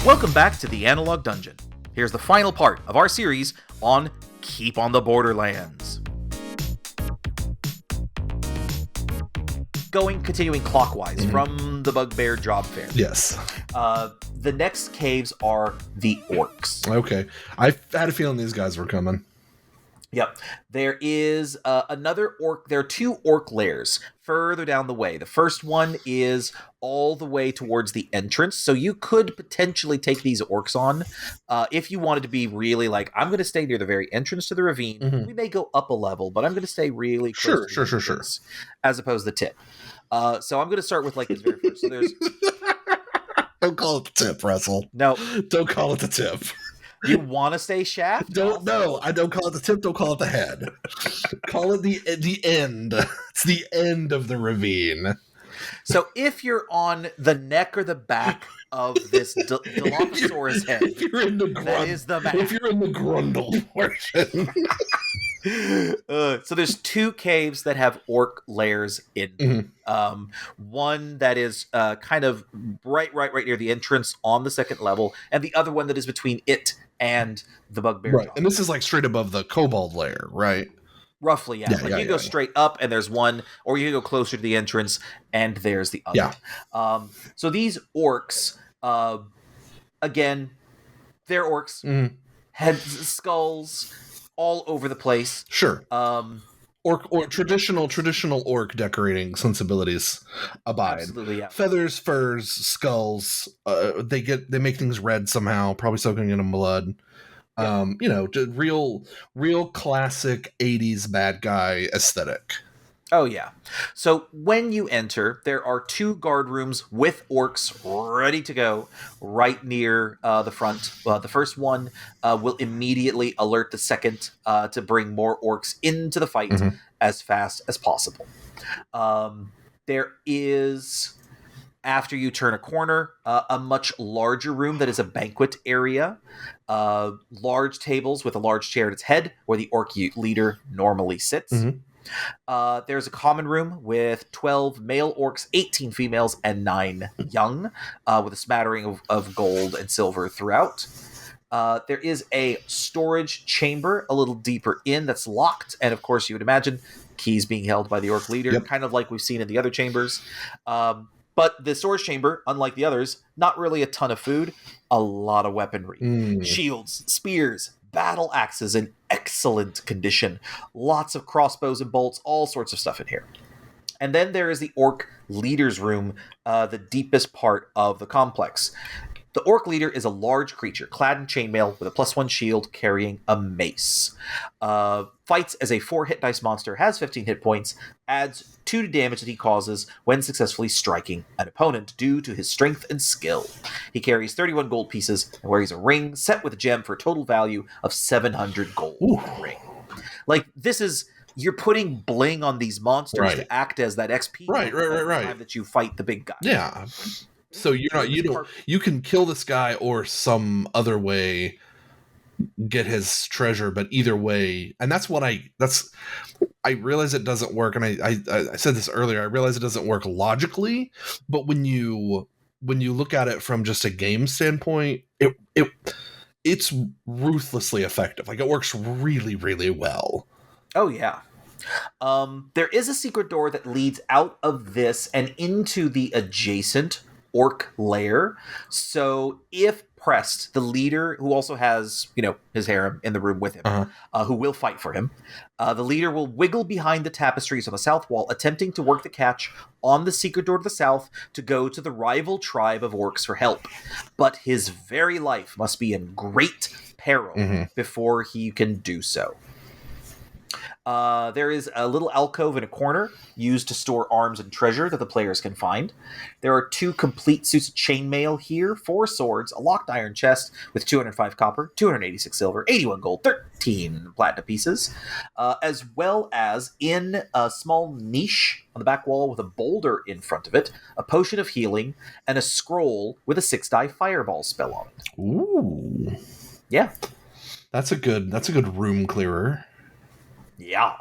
Welcome back to the Analog Dungeon. Here's the final part of our series on Keep on the Borderlands. Continuing clockwise from the Bugbear Job Fair. Yes. The next caves are the orcs. Okay. I had a feeling these guys were coming. Yep. There is another orc. There are two orc lairs further down the way. The first one is all the way towards the entrance. So you could potentially take these orcs on if you wanted to be really like, I'm going to stay near the very entrance to the ravine. Mm-hmm. We may go up a level, but I'm going to stay really close to the entrance, as opposed to the tip. So I'm going to start with like this very first. So there's... Don't call it the tip, Russell. No. Don't call it the tip. You want to stay shaft? No, I don't call it the tip. Don't call it the head. Call it the end. It's the end of the ravine. So if you're on the neck or the back of this Dilophosaurus head, if you're in the that is the map. If you're in the grundle portion. So there's two caves that have orc lairs in them. Mm-hmm. One that is kind of right near the entrance on the second level, and the other one that is between it and the Bugbear. Right, and this is like straight above the kobold lair, right? Roughly, yeah. You go straight up and there's one, or you can go closer to the entrance and there's the other. Yeah. So these orcs, again, they're orcs. Mm-hmm. Heads, skulls, all over the place. Sure. Or traditional orc decorating sensibilities abide. Absolutely, yeah. Feathers, furs, skulls. They make things red somehow, probably soaking in blood. Yeah. Real classic 80s bad guy aesthetic. Oh, yeah. So when you enter, there are two guard rooms with orcs ready to go right near the front. The first one will immediately alert the second to bring more orcs into the fight as fast as possible. There is, after you turn a corner, a much larger room that is a banquet area. Large tables with a large chair at its head where the orc leader normally sits. Mm-hmm. There's a common room with 12 male orcs, 18 females, and 9 young, with a smattering of gold and silver throughout. There is a storage chamber a little deeper in that's locked, and of course you would imagine keys being held by the orc leader, kind of like we've seen in the other chambers. But the storage chamber, unlike the others, not really a ton of food, a lot of weaponry. Shields, spears, battle axes in excellent condition. Lots of crossbows and bolts, all sorts of stuff in here. And then there is the orc leader's room, the deepest part of the complex. The orc leader is a large creature, clad in chainmail with a +1 shield, carrying a mace. Fights as a 4 hit dice monster, has 15 hit points, adds 2 to damage that he causes when successfully striking an opponent due to his strength and skill. He carries 31 gold pieces and wears a ring set with a gem for a total value of 700 gold. Ooh. Ring. Like, this is... You're putting bling on these monsters to act as that XP right. time that you fight the big guy. Yeah. So you can kill this guy or some other way get his treasure, but either way, and I realize it doesn't work, and I said this earlier, I realize it doesn't work logically, but when you look at it from just a game standpoint, it's ruthlessly effective. Like, it works really, really well. Oh yeah. There is a secret door that leads out of this and into the adjacent orc lair. So if pressed, the leader, who also has, his harem in the room with him, who will fight for him, the leader will wiggle behind the tapestries on the south wall, attempting to work the catch on the secret door to the south to go to the rival tribe of orcs for help. But his very life must be in great peril before he can do so. There is a little alcove in a corner used to store arms and treasure that the players can find. There are 2 complete suits of chainmail here, 4 swords, a locked iron chest with 205 copper, 286 silver, 81 gold, 13 platinum pieces, as well as in a small niche on the back wall with a boulder in front of it, a potion of healing, and a scroll with a 6-die fireball spell on it. Ooh. Yeah. That's a good room clearer. Yeah.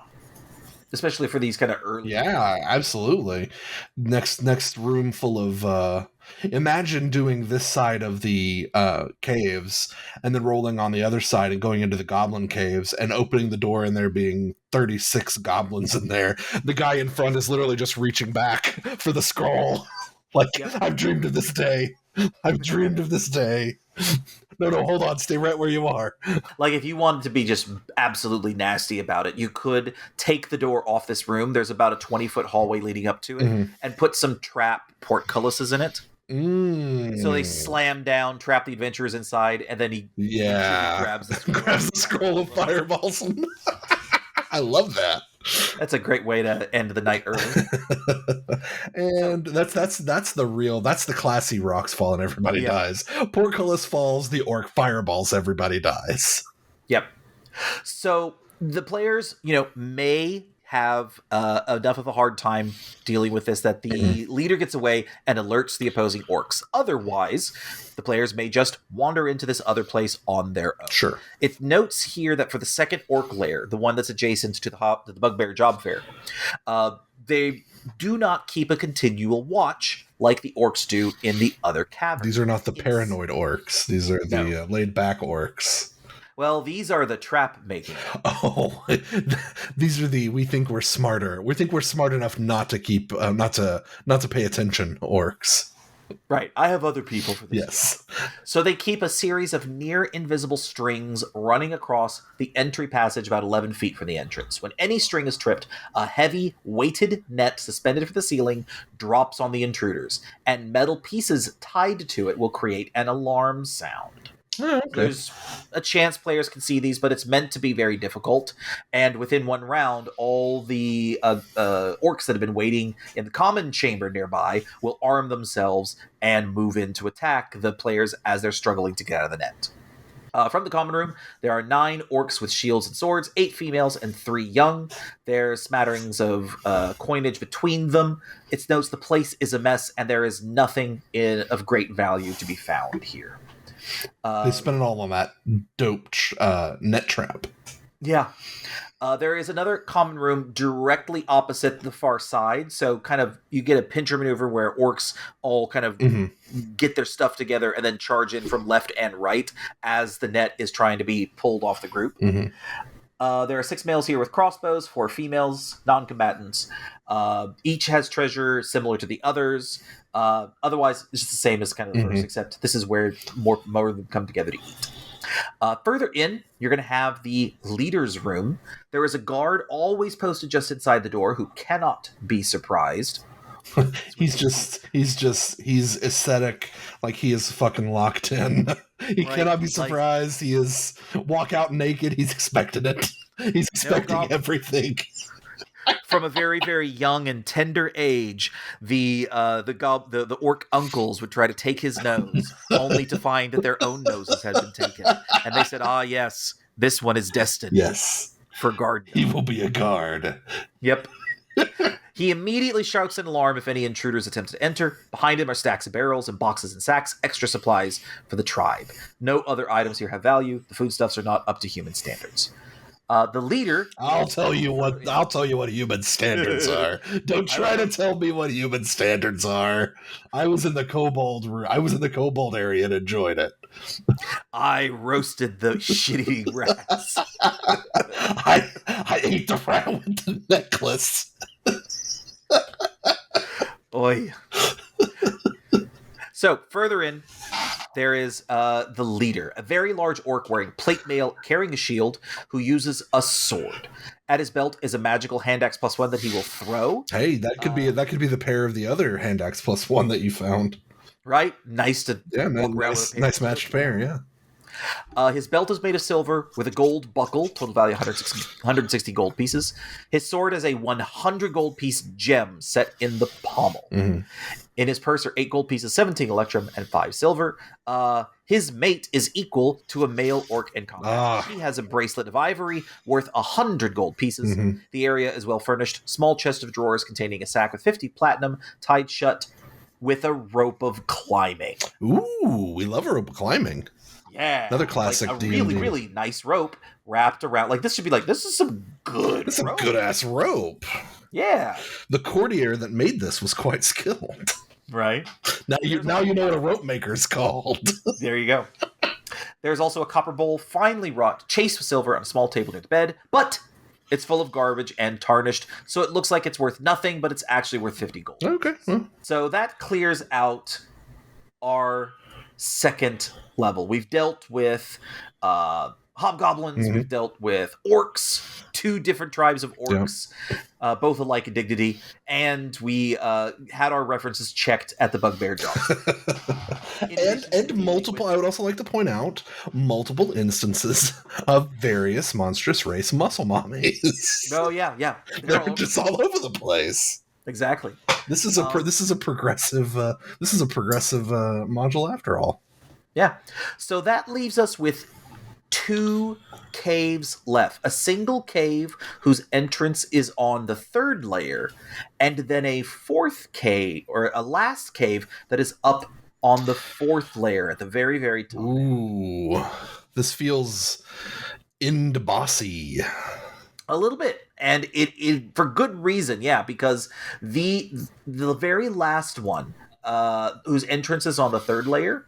Especially for these kind of early... Yeah, absolutely. Next room full of Imagine doing this side of the caves and then rolling on the other side and going into the goblin caves and opening the door and there being 36 goblins in there. The guy in front is literally just reaching back for the scroll. Like, I've dreamed of this day. I've dreamed of this day. No, hold on. Stay right where you are. Like, if you wanted to be just absolutely nasty about it, you could take the door off this room. There's about a 20-foot hallway leading up to it, and put some trap portcullises in it. So they slam down, trap the adventurers inside, and then he grabs the scroll of fireballs. I love that. That's a great way to end the night early. And that's the classy rocks fall and everybody dies. Portcullis falls, the orc fireballs, everybody dies. Yep. So the players, may have enough of a hard time dealing with this that the leader gets away and alerts the opposing orcs. Otherwise, the players may just wander into this other place on their own. Sure. It notes here that for the second orc lair, the one that's adjacent to the Bugbear Job Fair, they do not keep a continual watch like the orcs do in the other caverns. These are not the paranoid orcs. These are the laid-back orcs. Well, these are the trap making. Oh, these are we think we're smarter. We think we're smart enough not to keep, not to pay attention orcs. Right. I have other people for this. Yes. So they keep a series of near invisible strings running across the entry passage about 11 feet from the entrance. When any string is tripped, a heavy weighted net suspended from the ceiling drops on the intruders, and metal pieces tied to it will create an alarm sound. Oh, okay. There's a chance players can see these, but it's meant to be very difficult. And within one round, all the orcs that have been waiting in the common chamber nearby will arm themselves and move in to attack the players as they're struggling to get out of the net. From the common room, there are 9 orcs with shields and swords, 8 females and 3 young. There's smatterings of coinage between them. It notes the place is a mess, and there is nothing of great value to be found here. They spent it all on that dope net trap. Yeah. There is another common room directly opposite the far side. So kind of you get a pincher maneuver where orcs all kind of get their stuff together and then charge in from left and right as the net is trying to be pulled off the group. There are 6 males here with crossbows, 4 females, non-combatants. Each has treasure similar to the others. Otherwise, it's just the same as kind of the first, except this is where more of them come together to eat. Further in, you're going to have the leader's room. There is a guard always posted just inside the door who cannot be surprised. He's aesthetic, like he is fucking locked in. He cannot be surprised. He is walk out naked. He's expecting it. He's expecting everything. From a very, very young and tender age, the orc uncles would try to take his nose, only to find that their own noses had been taken. And they said, "Ah, yes, this one is destined for guard. He will be a guard." Yep. He immediately shouts an alarm if any intruders attempt to enter. Behind him are stacks of barrels and boxes and sacks, extra supplies for the tribe. No other items here have value. The foodstuffs are not up to human standards. The leader. I'll tell you what human standards are. Don't try to tell me what human standards are. I was in the kobold area and enjoyed it. I roasted the shitty rats. I ate the rat with the necklace. Oi. So further in, there is the leader, a very large orc wearing plate mail, carrying a shield, who uses a sword. At his belt is a magical hand axe +1 that he will throw. Hey, that could be the pair of the other hand axe +1 that you found. Right? Nice to walk around with a pair. Nice matched pair, yeah. His belt is made of silver with a gold buckle, total value 160 gold pieces. His sword is a 100 gold piece gem set in the pommel. In his purse are 8 gold pieces, 17 electrum, and 5 silver. His mate is equal to a male orc in combat. He has a bracelet of ivory worth 100 gold pieces. The area is well furnished. Small chest of drawers containing a sack with 50 platinum tied shut with a rope of climbing. Ooh, we love a rope of climbing. Yeah. Another classic like a D&D. really, really nice rope wrapped around. Like, this is some good rope. Good-ass rope. Yeah. The courtier that made this was quite skilled. Right? Now you know what a rope maker is called. There you go. There's also a copper bowl, finely wrought, chased with silver on a small table near the bed, but it's full of garbage and tarnished, so it looks like it's worth nothing, but it's actually worth 50 gold. Okay. Well. So that clears out our second level. We've dealt with hobgoblins, we've dealt with orcs, 2 different tribes of orcs, both alike in dignity, and we had our references checked at the bugbear job. and multiple, I would also like to point out, multiple instances of various monstrous race muscle mommies. Oh, yeah. They're just all over the place. Exactly. This is a progressive module after all. Yeah. So that leaves us with 2 caves left. A single cave whose entrance is on the 3rd layer, and then a 4th cave, or a last cave that is up on the 4th layer at the very, very top. Ooh. This feels bossy. A little bit. And it for good reason, yeah, because the very last one, whose entrance is on the 3rd layer,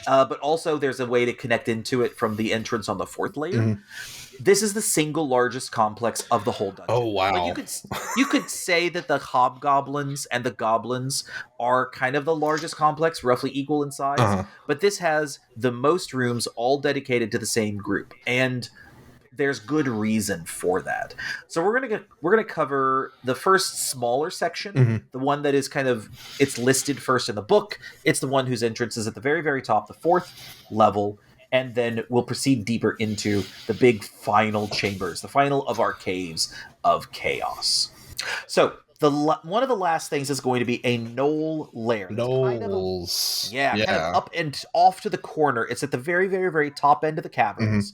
but also there's a way to connect into it from the entrance on the 4th layer. Mm-hmm. This is the single largest complex of the whole dungeon. Oh, wow. Like you could say that the hobgoblins and the goblins are kind of the largest complex, roughly equal in size, but this has the most rooms all dedicated to the same group. And there's good reason for that. So we're gonna cover the first smaller section, the one that is it's listed first in the book. It's the one whose entrance is at the very, very top, the 4th level, and then we'll proceed deeper into the big final chambers, the final of our caves of chaos. So one of the last things is going to be a gnoll lair. Gnolls. Kind of up and off to the corner. It's at the very, very, very top end of the caverns.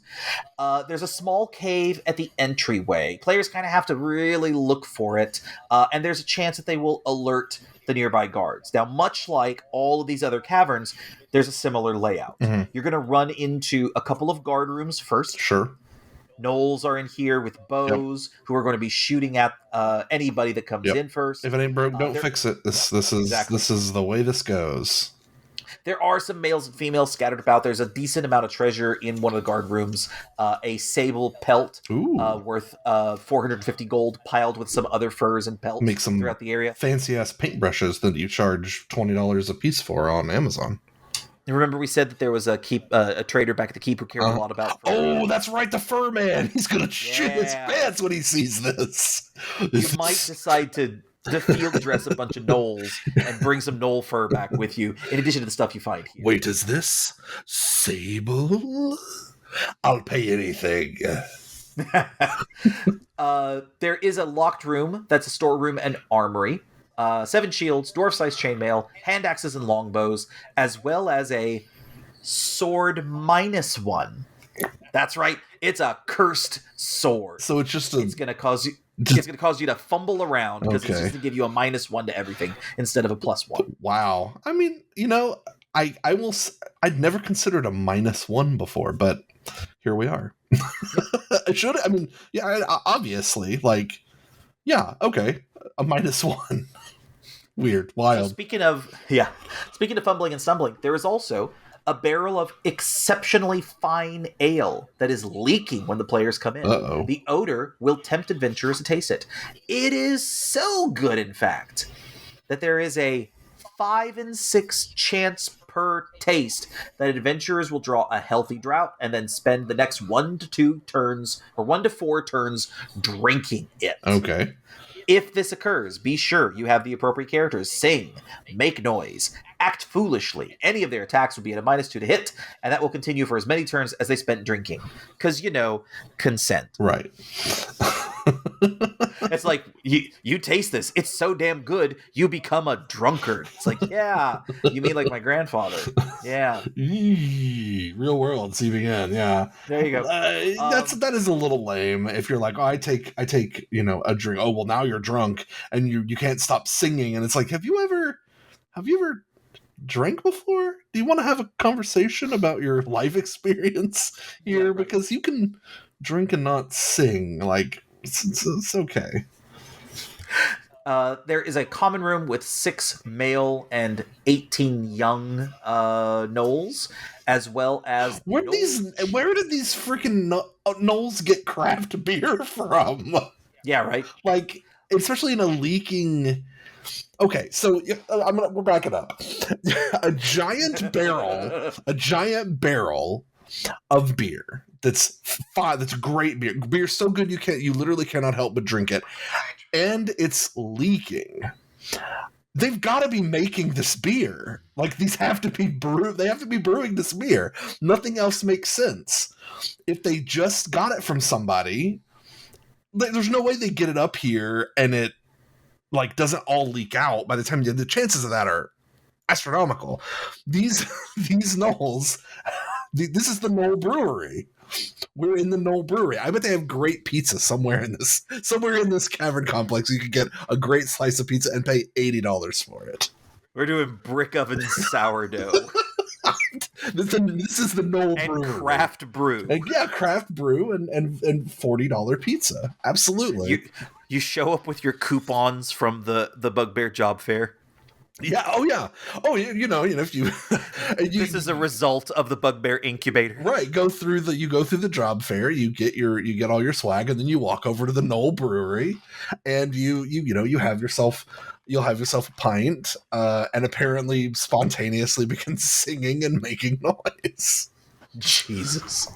There's a small cave at the entryway. Players kind of have to really look for it, and there's a chance that they will alert the nearby guards. Now, much like all of these other caverns, there's a similar layout. You're going to run into a couple of guard rooms first. Sure. Gnolls are in here with bows who are going to be shooting at anybody that comes in first. If it ain't broke, don't fix it. This is the way this goes. There are some males and females scattered about. There's a decent amount of treasure in one of the guard rooms. A sable pelt worth 450 gold, piled with some other furs and pelts throughout the area. Fancy ass paintbrushes that you charge $20 a piece for on Amazon. Remember, we said that there was a trader back at the keep who cared a lot about fur. Oh, that's right, the fur man. He's gonna shit his pants when he sees this. You might decide to field dress a bunch of gnolls and bring some gnoll fur back with you, in addition to the stuff you find here. Wait, is this sable? I'll pay anything. There is a locked room that's a storeroom and armory. 7 shields, dwarf-sized chainmail, hand axes and longbows, as well as a sword -1. That's right, it's a cursed sword. So it's just it's gonna cause you to fumble around because it's just to give you a -1 to everything instead of a +1. Wow. I mean, I'd never considered a -1 before, but here we are. Obviously, okay, a -1. Weird, wild. So speaking of fumbling and stumbling, there is also a barrel of exceptionally fine ale that is leaking when the players come in. Uh-oh. The odor will tempt adventurers to taste it. It is so good, in fact, that there is a 5 in 6 chance per taste that adventurers will draw a healthy draught and then spend the next 1 to 2 turns or 1 to 4 turns drinking it. Okay. If this occurs, be sure you have the appropriate characters sing, make noise, act foolishly. Any of their attacks will be at a -2 to hit, and that will continue for as many turns as they spent drinking. Because, consent. Right. It's like, you taste this. It's so damn good, you become a drunkard. It's like, yeah, you mean like my grandfather. Yeah. Real world, CBN, yeah. There you go. That is a little lame. If you're like, I take a drink. Oh, well, now you're drunk, and you can't stop singing. And it's like, have you ever drank before? Do you want to have a conversation about your life experience here? Right. Because you can drink and not sing. Like, it's okay. There is a common room with 6 male and 18 young gnolls, as well as the Where did these freaking gnolls get craft beer from? Yeah, right. Like, especially in a leaking. Okay, so we're backing up. a giant barrel of beer that's great beer. Beer's so good you literally cannot help but drink it, and it's leaking. They've got to be making this beer. Like, these have to be they have to be brewing this beer. Nothing else makes sense. If they just got it from somebody, there's no way they get it up here and it like doesn't all leak out by the time the chances of that are astronomical. These gnolls, this is the Gnoll Brewery. We're in the Gnoll Brewery. I bet they have great pizza somewhere in this cavern complex. You could get a great slice of pizza and pay $80 for it. We're doing brick oven sourdough. This is the Gnoll Brewery. And craft brew. Yeah, craft brew and $40 pizza. Absolutely. You show up with your coupons from the Bugbear Job Fair. Yeah. Oh, yeah. Oh, if you, this is a result of the Bugbear Incubator, right? You go through the job fair, you get all your swag, and then you walk over to the Gnoll Brewery, and you'll have yourself a pint, and apparently spontaneously begin singing and making noise. Jesus.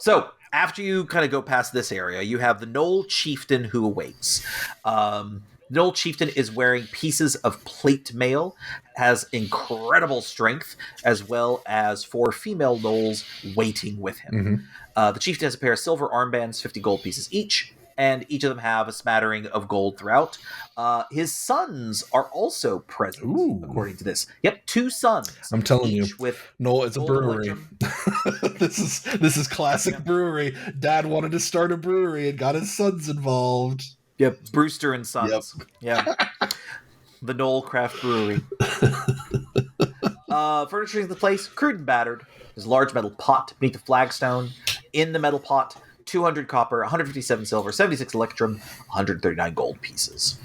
So after you kind of go past this area, you have the Gnoll Chieftain who awaits. Gnoll Chieftain is wearing pieces of plate mail, has incredible strength, as well as 4 female gnolls waiting with him. Mm-hmm. The Chieftain has a pair of silver armbands, 50 gold pieces each, and each of them have a smattering of gold throughout. His sons are also present, according to this. Yep, 2 sons. I'm telling you, Gnoll is a brewery. This is classic brewery. Dad wanted to start a brewery and got his sons involved. Yep, Brewster and Sons. Yep. Yeah. The Gnoll Craft Brewery. Furnishing the place, crude and battered. There's a large metal pot beneath the flagstone. In the metal pot, 200 copper, 157 silver, 76 electrum, 139 gold pieces.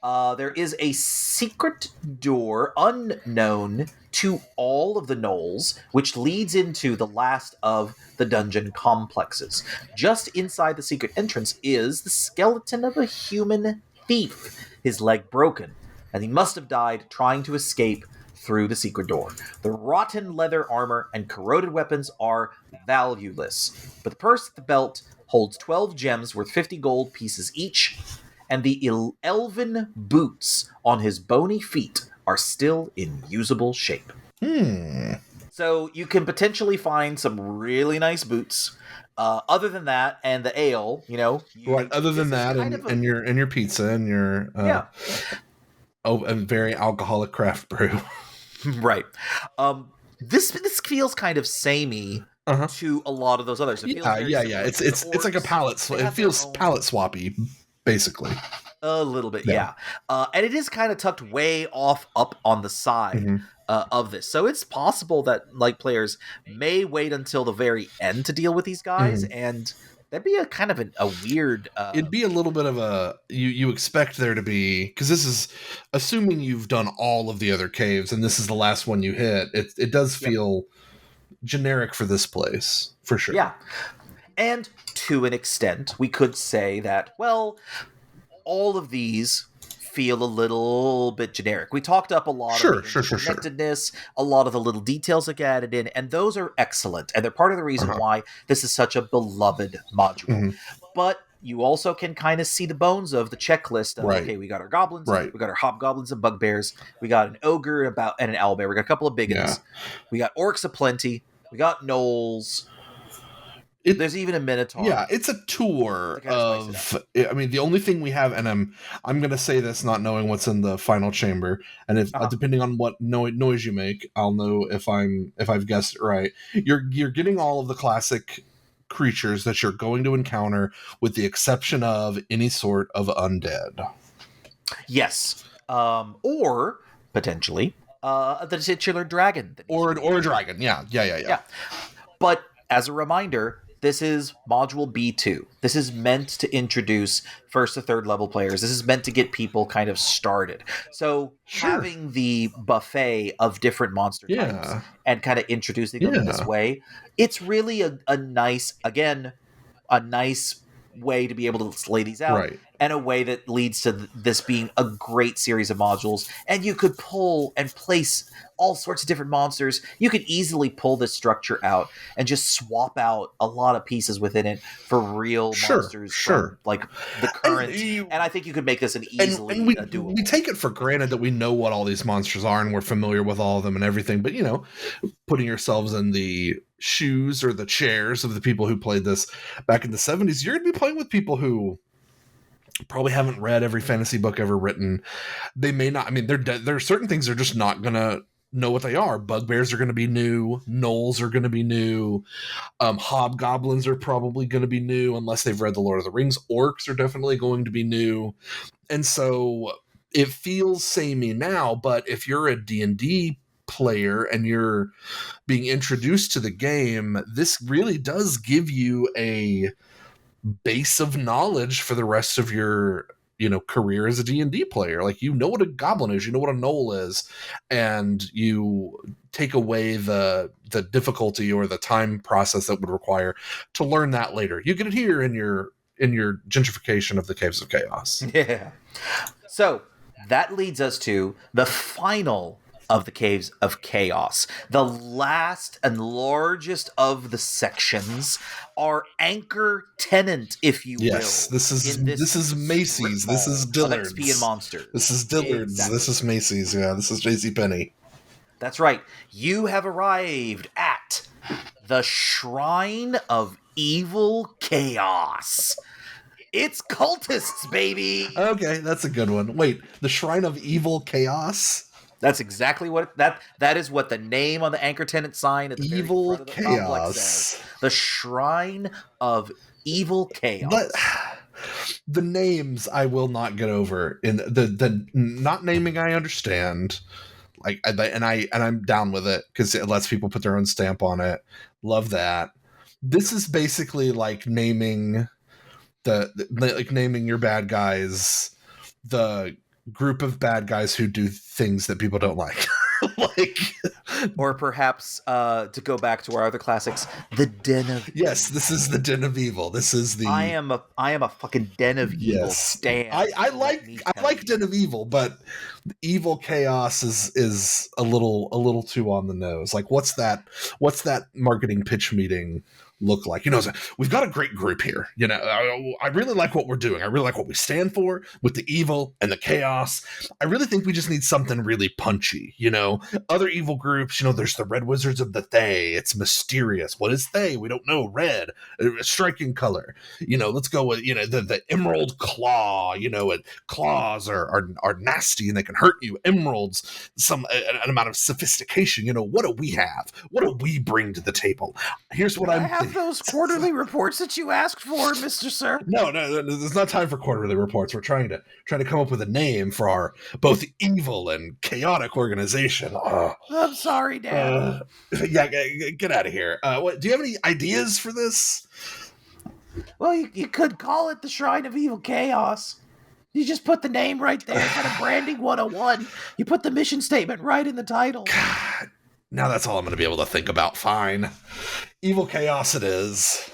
There is a secret door unknown to all of the gnolls, which leads into the last of the dungeon complexes. Just inside the secret entrance is the skeleton of a human thief, his leg broken, and he must have died trying to escape through the secret door. The rotten leather armor and corroded weapons are valueless, but the purse at the belt holds 12 gems worth 50 gold pieces each, and the elven boots on his bony feet are still in usable shape. So you can potentially find some really nice boots. Other than that, and the ale, right. Other than that, and your pizza and your a very alcoholic craft brew, right? This feels kind of samey to a lot of those others. It feels yeah. It's like a palette. It feels palette swappy, basically. A little bit, yeah. And it is kind of tucked way up on the side of this. So it's possible that players may wait until the very end to deal with these guys, and that'd be a kind of a weird... It'd be a little bit of a... You expect there to be... Because this is... Assuming you've done all of the other caves, and this is the last one you hit, it does feel generic for this place, for sure. Yeah. And to an extent, we could say that, all of these feel a little bit generic. We talked up a lot of the connectedness, a lot of the little details that get added in, and those are excellent. And they're part of the reason why this is such a beloved module. But you also can kind of see the bones of the checklist of, okay, we got our goblins, we got our hobgoblins and bugbears, we got an ogre and an owlbear, we got a couple of biggins, we got orcs aplenty, we got gnolls. There's even a minotaur. Yeah, it's a tour of... I mean, the only thing we have, and I'm going to say this not knowing what's in the final chamber, and if depending on what noise you make, I'll know if I've guessed it right. You're getting all of the classic creatures that you're going to encounter, with the exception of any sort of undead. Yes, or potentially the titular dragon, or a dragon. Yeah. But as a reminder, This is module B2. This is meant to introduce first to third level players. This is meant to get people kind of started. So Sure. having the buffet of different monster types Yeah. and kind of introducing them in this Yeah. way, it's really a nice, again, a nice way to be able to lay these out, Right. and a way that leads to this being a great series of modules. And you could pull and place all sorts of different monsters. You could easily pull this structure out and just swap out a lot of pieces within it for real monsters from like the current. And I think you could make this an easily and we doable. take it for granted that we know what all these monsters are and we're familiar with all of them and everything. But putting yourselves in the shoes or the chairs of the people who played this back in the 70s, you're going to be playing with people who probably haven't read every fantasy book ever written. They may not. I mean, there are certain things they're just not going to know what they are. Bugbears are going to be new. Gnolls are going to be new. Hobgoblins are probably going to be new unless they've read The Lord of the Rings. Orcs are definitely going to be new. And so it feels samey now, but if you're a D&D player and you're being introduced to the game, this really does give you a base of knowledge for the rest of your career as a D&D player. Like, what a goblin is, what a gnoll is, and you take away the difficulty or the time process that would require to learn that later. You get it here in your gentrification of the Caves of Chaos. Yeah. So that leads us to the final of the Caves of Chaos. The last and largest of the sections, our anchor tenant, if you will. Yes, this is Macy's. This is Dillard's. XP and monsters. This is Dillard's. Exactly. This is Macy's. Yeah, this is JCPenney. That's right. You have arrived at the Shrine of Evil Chaos. It's cultists, baby. Okay, that's a good one. Wait, the Shrine of Evil Chaos? That's exactly what that is what the name on the anchor tenant sign at the Evil very front of the complex says. The Shrine of Evil Chaos. The names I will not get over. In the not naming, I understand. Like, and I'm down with it because it lets people put their own stamp on it. Love that. This is basically like naming naming your bad guys, the group of bad guys who do things that people don't like. Or perhaps to go back to our other classics, the Den of Yes, this is the Den of Evil. This is the I am a fucking Den of Evil stan. I like Den of Evil, but Evil Chaos is a little too on the nose. Like, what's that marketing pitch meeting look like? We've got a great group here. I really like what we're doing. I really like what we stand for with the evil and the chaos. I really think we just need something really punchy. Other evil groups, there's the Red Wizards of the Thay. It's mysterious. What is Thay? We don't know. Red, a striking color. Let's go with the Emerald Claw. And claws are nasty and they can hurt you. Emeralds, an amount of sophistication. What do we have? What do we bring to the table? Here's what I'm thinking. Those quarterly reports that you asked for, Mr. Sir. No, there's not time for quarterly reports. We're trying to come up with a name for our both evil and chaotic organization. I'm sorry, Dad. Yeah, get out of here. Do you have any ideas for this? Well, you could call it the Shrine of Evil Chaos. You just put the name right there, kind of branding 101. You put the mission statement right in the title. God. Now that's all I'm going to be able to think about. Fine. Evil Chaos it is.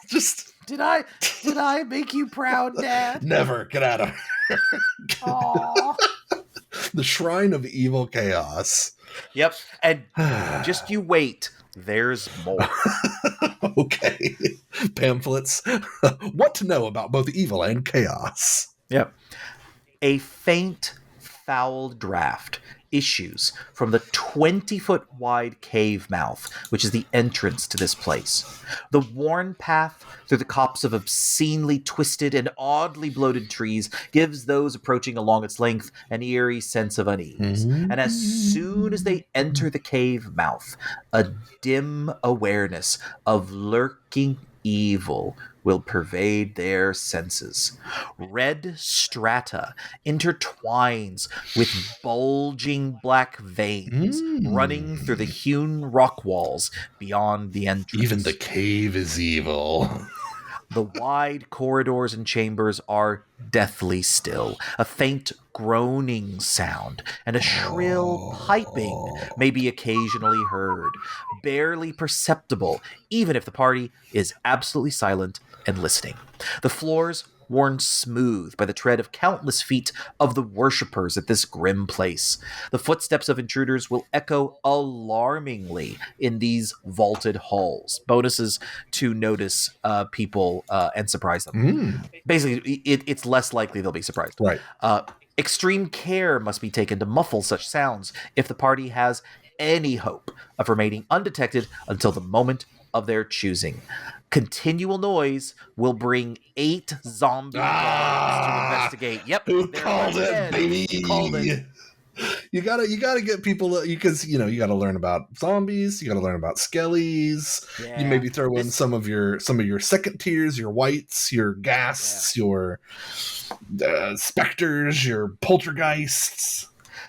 Just... Did I make you proud, Dad? Never. Get out of here. Aww. The Shrine of Evil Chaos. Yep. And just you wait. There's more. Okay. Pamphlets. What to know about both evil and chaos. Yep. A faint, foul draft issues from the 20-foot wide cave mouth, which is the entrance to this place. The worn path through the copse of obscenely twisted and oddly bloated trees gives those approaching along its length an eerie sense of unease. And as soon as they enter the cave mouth, a dim awareness of lurking evil will pervade their senses. Red strata intertwines with bulging black veins running through the hewn rock walls beyond the entrance. Even the cave is evil. The wide corridors and chambers are deathly still. A faint groaning sound and a shrill piping may be occasionally heard, barely perceptible, even if the party is absolutely silent and listening. The floors worn smooth by the tread of countless feet of the worshippers at this grim place. The footsteps of intruders will echo alarmingly in these vaulted halls. Bonuses to notice people and surprise them. Basically, it's less likely they'll be surprised. Right. Extreme care must be taken to muffle such sounds if the party has any hope of remaining undetected until the moment of their choosing. Continual noise will bring 8 zombie guards to investigate. Yep, Who called it, baby? Called it. You gotta get people because you gotta learn about zombies. You gotta learn about skellies. Yeah. You maybe throw in some of your second tiers, your whites, your ghasts, your specters, your poltergeists.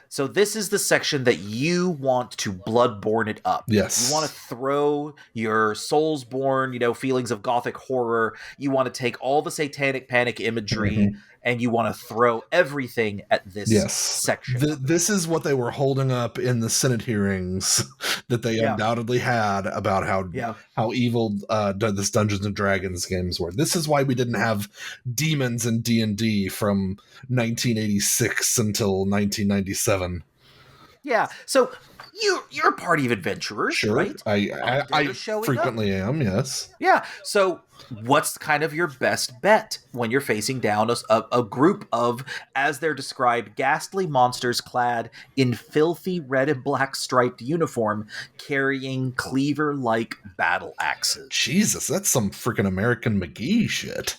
So this is the section that you want to bloodborne it up. Yes. You want to throw your Soulsborne, feelings of gothic horror. You want to take all the satanic panic imagery and you want to throw everything at this section. This is what they were holding up in the Senate hearings that they undoubtedly had about how evil this Dungeons and Dragons games were. This is why we didn't have demons in D&D from 1986 until 1997. Yeah, so you're a party of adventurers, sure, right? I frequently am, yes. Yeah, so what's kind of your best bet when you're facing down a group of, as they're described, ghastly monsters clad in filthy red and black striped uniform, carrying cleaver-like battle axes? Jesus, that's some freaking American McGee shit.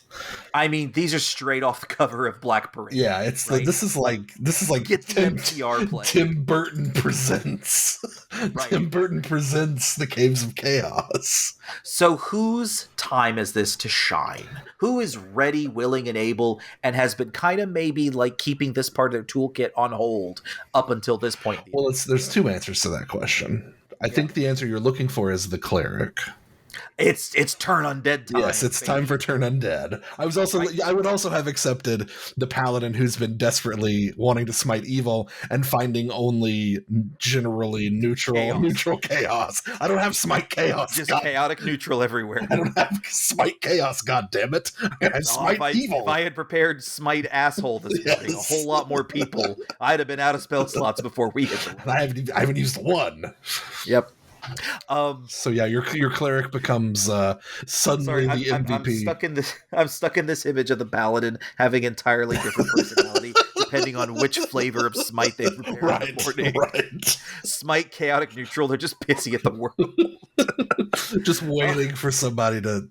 I mean, these are straight off the cover of Black Parade. Yeah, it's right? This is like get the NPR play. Tim Burton presents. Right. Tim Burton presents The Caves of Chaos. So whose time is this to shine? Who is ready, willing, and able, and has been kind of maybe like keeping this part of their toolkit on hold up until this point? Well, there's 2 answers to that question. I think the answer you're looking for is the cleric. It's turn undead time. Yes, it's time for turn undead. I would also have accepted the paladin who's been desperately wanting to smite evil and finding only generally neutral chaos. I don't have smite chaos. Just chaotic neutral everywhere. I don't have smite chaos, god damn it. I have smite evil. If I had prepared smite asshole this morning, a whole lot more people, I'd have been out of spell slots before we hit them. And I haven't used one. Yep. So yeah, your cleric becomes suddenly the MVP. I'm stuck in this image of the paladin having entirely different personality depending on which flavor of smite they've prepared in the morning. Right. Smite, chaotic, neutral. They're just pissy at the world. Just waiting for somebody to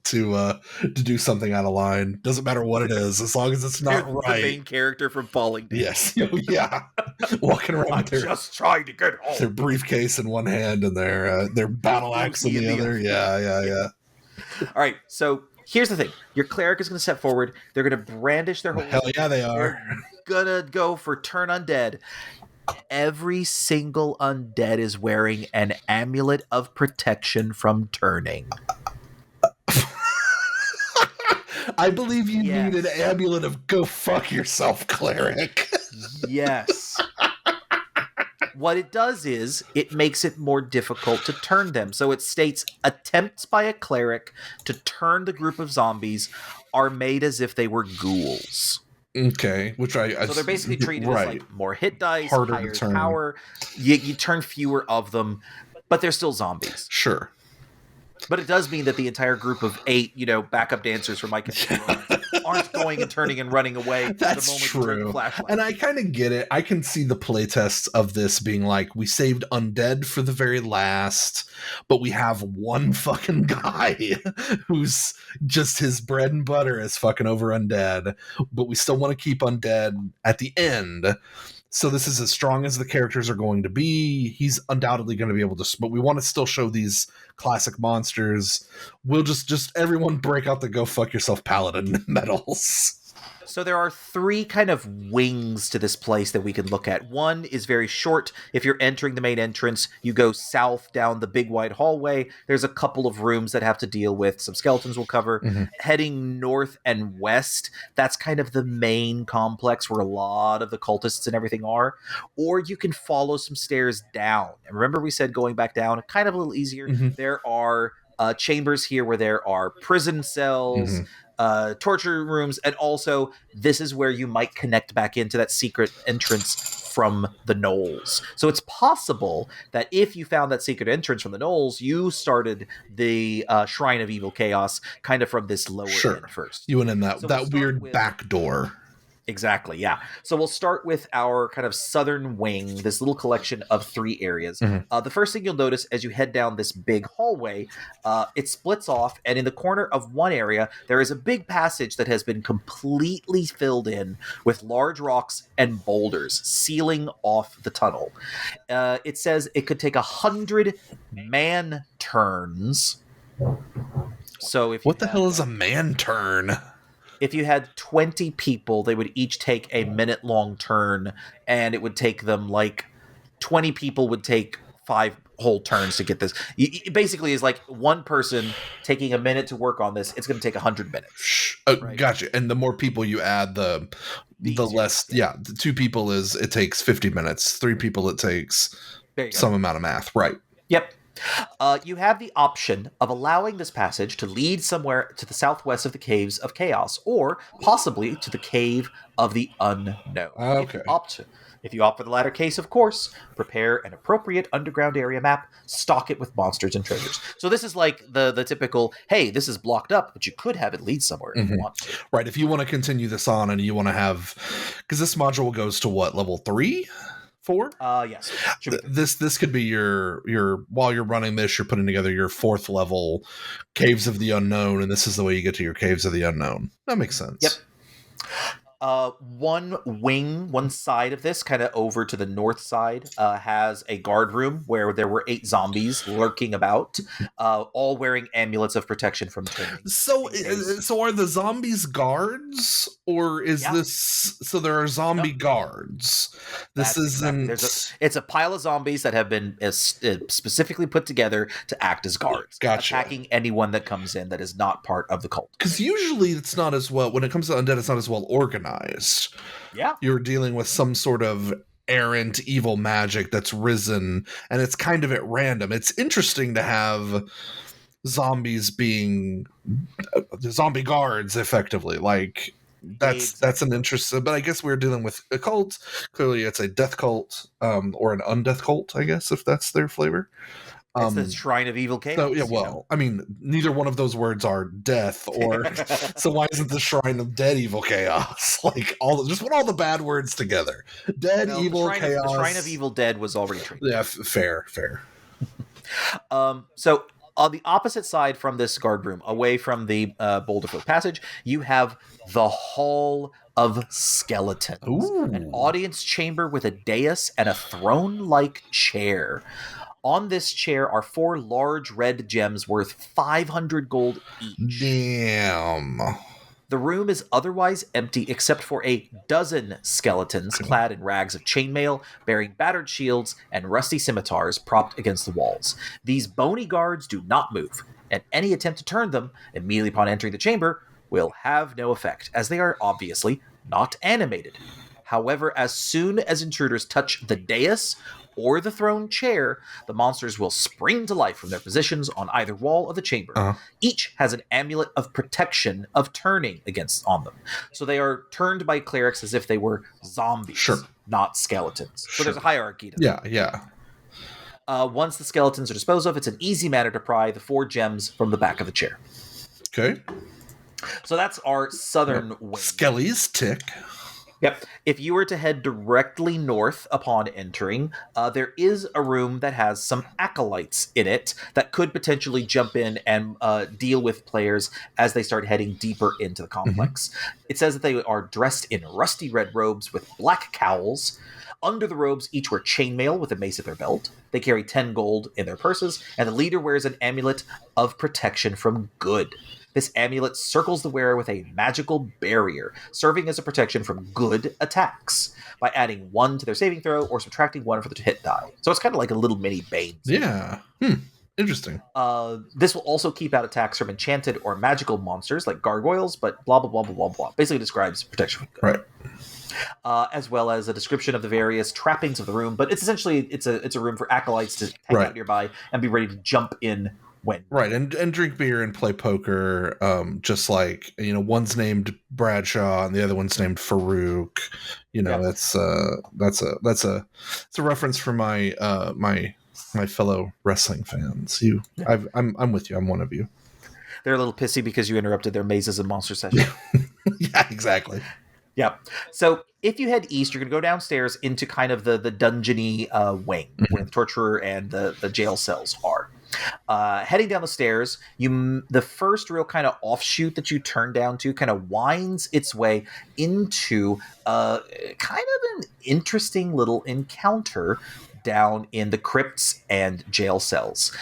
do something out of line. Doesn't matter what it is, as long as it's not right. The main character from Falling Down. Yes. Yeah. Walking around with just trying to get home. Their briefcase in one hand and their battle axe in the other. Yeah. All right, so here's the thing. Your cleric is going to step forward. They're going to brandish their whole... Hell yeah, they are. Going to go for turn undead. Every single undead is wearing an amulet of protection from turning. I believe you need an amulet of go fuck yourself, cleric. Yes. What it does is it makes it more difficult to turn them. So it states attempts by a cleric to turn the group of zombies are made as if they were ghouls. Okay, so they're basically treated as like more hit dice, harder higher to turn. Power. You turn fewer of them, but they're still zombies. Sure. But it does mean that the entire group of 8, backup dancers from My Chemical Romance aren't going and turning and running away. That's the moment true. You turn the flashlight. And I kind of get it. I can see the playtests of this being like, we saved undead for the very last, but we have one fucking guy who's just his bread and butter is fucking over undead, but we still want to keep undead at the end. So this is as strong as the characters are going to be. He's undoubtedly going to be able to, but we want to still show these classic monsters. We'll just everyone break out the go fuck yourself paladin medals. So there are three kind of wings to this place that we can look at. One is very short. If you're entering the main entrance, you go south down the big wide hallway. There's a couple of rooms that have to deal with some skeletons we'll cover. Mm-hmm. Heading north and west, that's kind of the main complex where a lot of the cultists and everything are. Or you can follow some stairs down. And remember we said going back down, kind of a little easier. Mm-hmm. There are chambers here where there are prison cells, torture rooms, and also this is where you might connect back into that secret entrance from the gnolls. So it's possible that if you found that secret entrance from the gnolls, you started the Shrine of Evil Chaos kind of from this lower end first. You went in that weird back door. Exactly, yeah. So we'll start with our kind of southern wing, this little collection of three areas. Mm-hmm. The first thing you'll notice as you head down this big hallway, it splits off, and in the corner of one area, there is a big passage that has been completely filled in with large rocks and boulders, sealing off the tunnel. It says it could take 100 man turns. So if what the hell is a man turn? If you had 20 people, they would each take a minute-long turn, and it would take them 20 people would take 5 whole turns to get this. It basically is like one person taking a minute to work on this. It's going to take 100 minutes. Right? Gotcha. And the more people you add, the less. Yeah, the 2 people it takes 50 minutes. 3 people it takes some amount of math. Right. Yep. You have the option of allowing this passage to lead somewhere to the southwest of the Caves of Chaos, or possibly to the Cave of the Unknown. Okay. If you opt for the latter case, of course, prepare an appropriate underground area map, stock it with monsters and treasures. So this is like the typical, hey, this is blocked up, but you could have it lead somewhere if you want to. Right, if you want to continue this on and you want to have... Because this module goes to what, level 3? 4? Yes. This could be your while you're running this, you're putting together your 4th level Caves of the Unknown, and this is the way you get to your Caves of the Unknown. That makes sense. Yep. One side of this, kind of over to the north side, has a guard room where there were 8 zombies lurking about, all wearing amulets of protection from turning. So are the zombies guards, or is this? So there are zombie guards. This isn't. It's a pile of zombies that have been specifically put together to act as guards, attacking anyone that comes in that is not part of the cult. Because usually it's not as well. When it comes to undead, it's not as well organized. Yeah. You're dealing with some sort of errant evil magic that's risen, and it's kind of at random. It's interesting to have zombies being zombie guards, effectively. That's an interesting, but I guess we're dealing with a cult. Clearly it's a death cult, or an undeath cult, I guess, if that's their flavor. It's the Shrine of Evil Chaos. So, I mean, neither one of those words are death, or so why isn't the Shrine of Dead Evil Chaos? Just put all the bad words together. Dead Evil Chaos. The Shrine of Evil Dead was already treated. Yeah, fair. So on the opposite side from this guard room, away from the boulder-filled passage, you have the Hall of Skeletons. Ooh. An audience chamber with a dais and a throne-like chair. On this chair are 4 large red gems worth 500 gold each. Damn. The room is otherwise empty except for a dozen skeletons clad in rags of chainmail, bearing battered shields and rusty scimitars propped against the walls. These bony guards do not move, and any attempt to turn them immediately upon entering the chamber will have no effect, as they are obviously not animated. However, as soon as intruders touch the dais or the throne chair, the monsters will spring to life from their positions on either wall of the chamber. Uh-huh. Each has an amulet of protection of turning on them. So they are turned by clerics as if they were zombies, not skeletons. So there's a hierarchy to them. Yeah. Once the skeletons are disposed of, it's an easy matter to pry the 4 gems from the back of the chair. Okay. So that's our southern wing. Skellies tick. Yep. If you were to head directly north upon entering, there is a room that has some acolytes in it that could potentially jump in and deal with players as they start heading deeper into the complex. Mm-hmm. It says that they are dressed in rusty red robes with black cowls. Under the robes, each wear chainmail with a mace at their belt. They carry 10 gold in their purses, and the leader wears an amulet of protection from good. This amulet circles the wearer with a magical barrier, serving as a protection from good attacks by adding 1 to their saving throw or subtracting 1 for the hit die. So it's kind of like a little mini Bane. Yeah. Interesting. This will also keep out attacks from enchanted or magical monsters like gargoyles, but blah, blah, blah, blah, blah, blah. Basically describes protection from good. Right. As well as a description of the various trappings of the room, but it's essentially it's a room for acolytes to hang out nearby and be ready to jump in when and drink beer and play poker. Just like one's named Bradshaw and the other one's named Farouk. That's a reference for my fellow wrestling fans. I'm with you. I'm one of you. They're a little pissy because you interrupted their mazes and monster session. Yeah, exactly. Yeah. So if you head east, you're going to go downstairs into kind of the dungeony wing where the torturer and the jail cells are. Heading down the stairs, the first real kind of offshoot that you turn down to kind of winds its way into kind of an interesting little encounter down in the crypts and jail cells.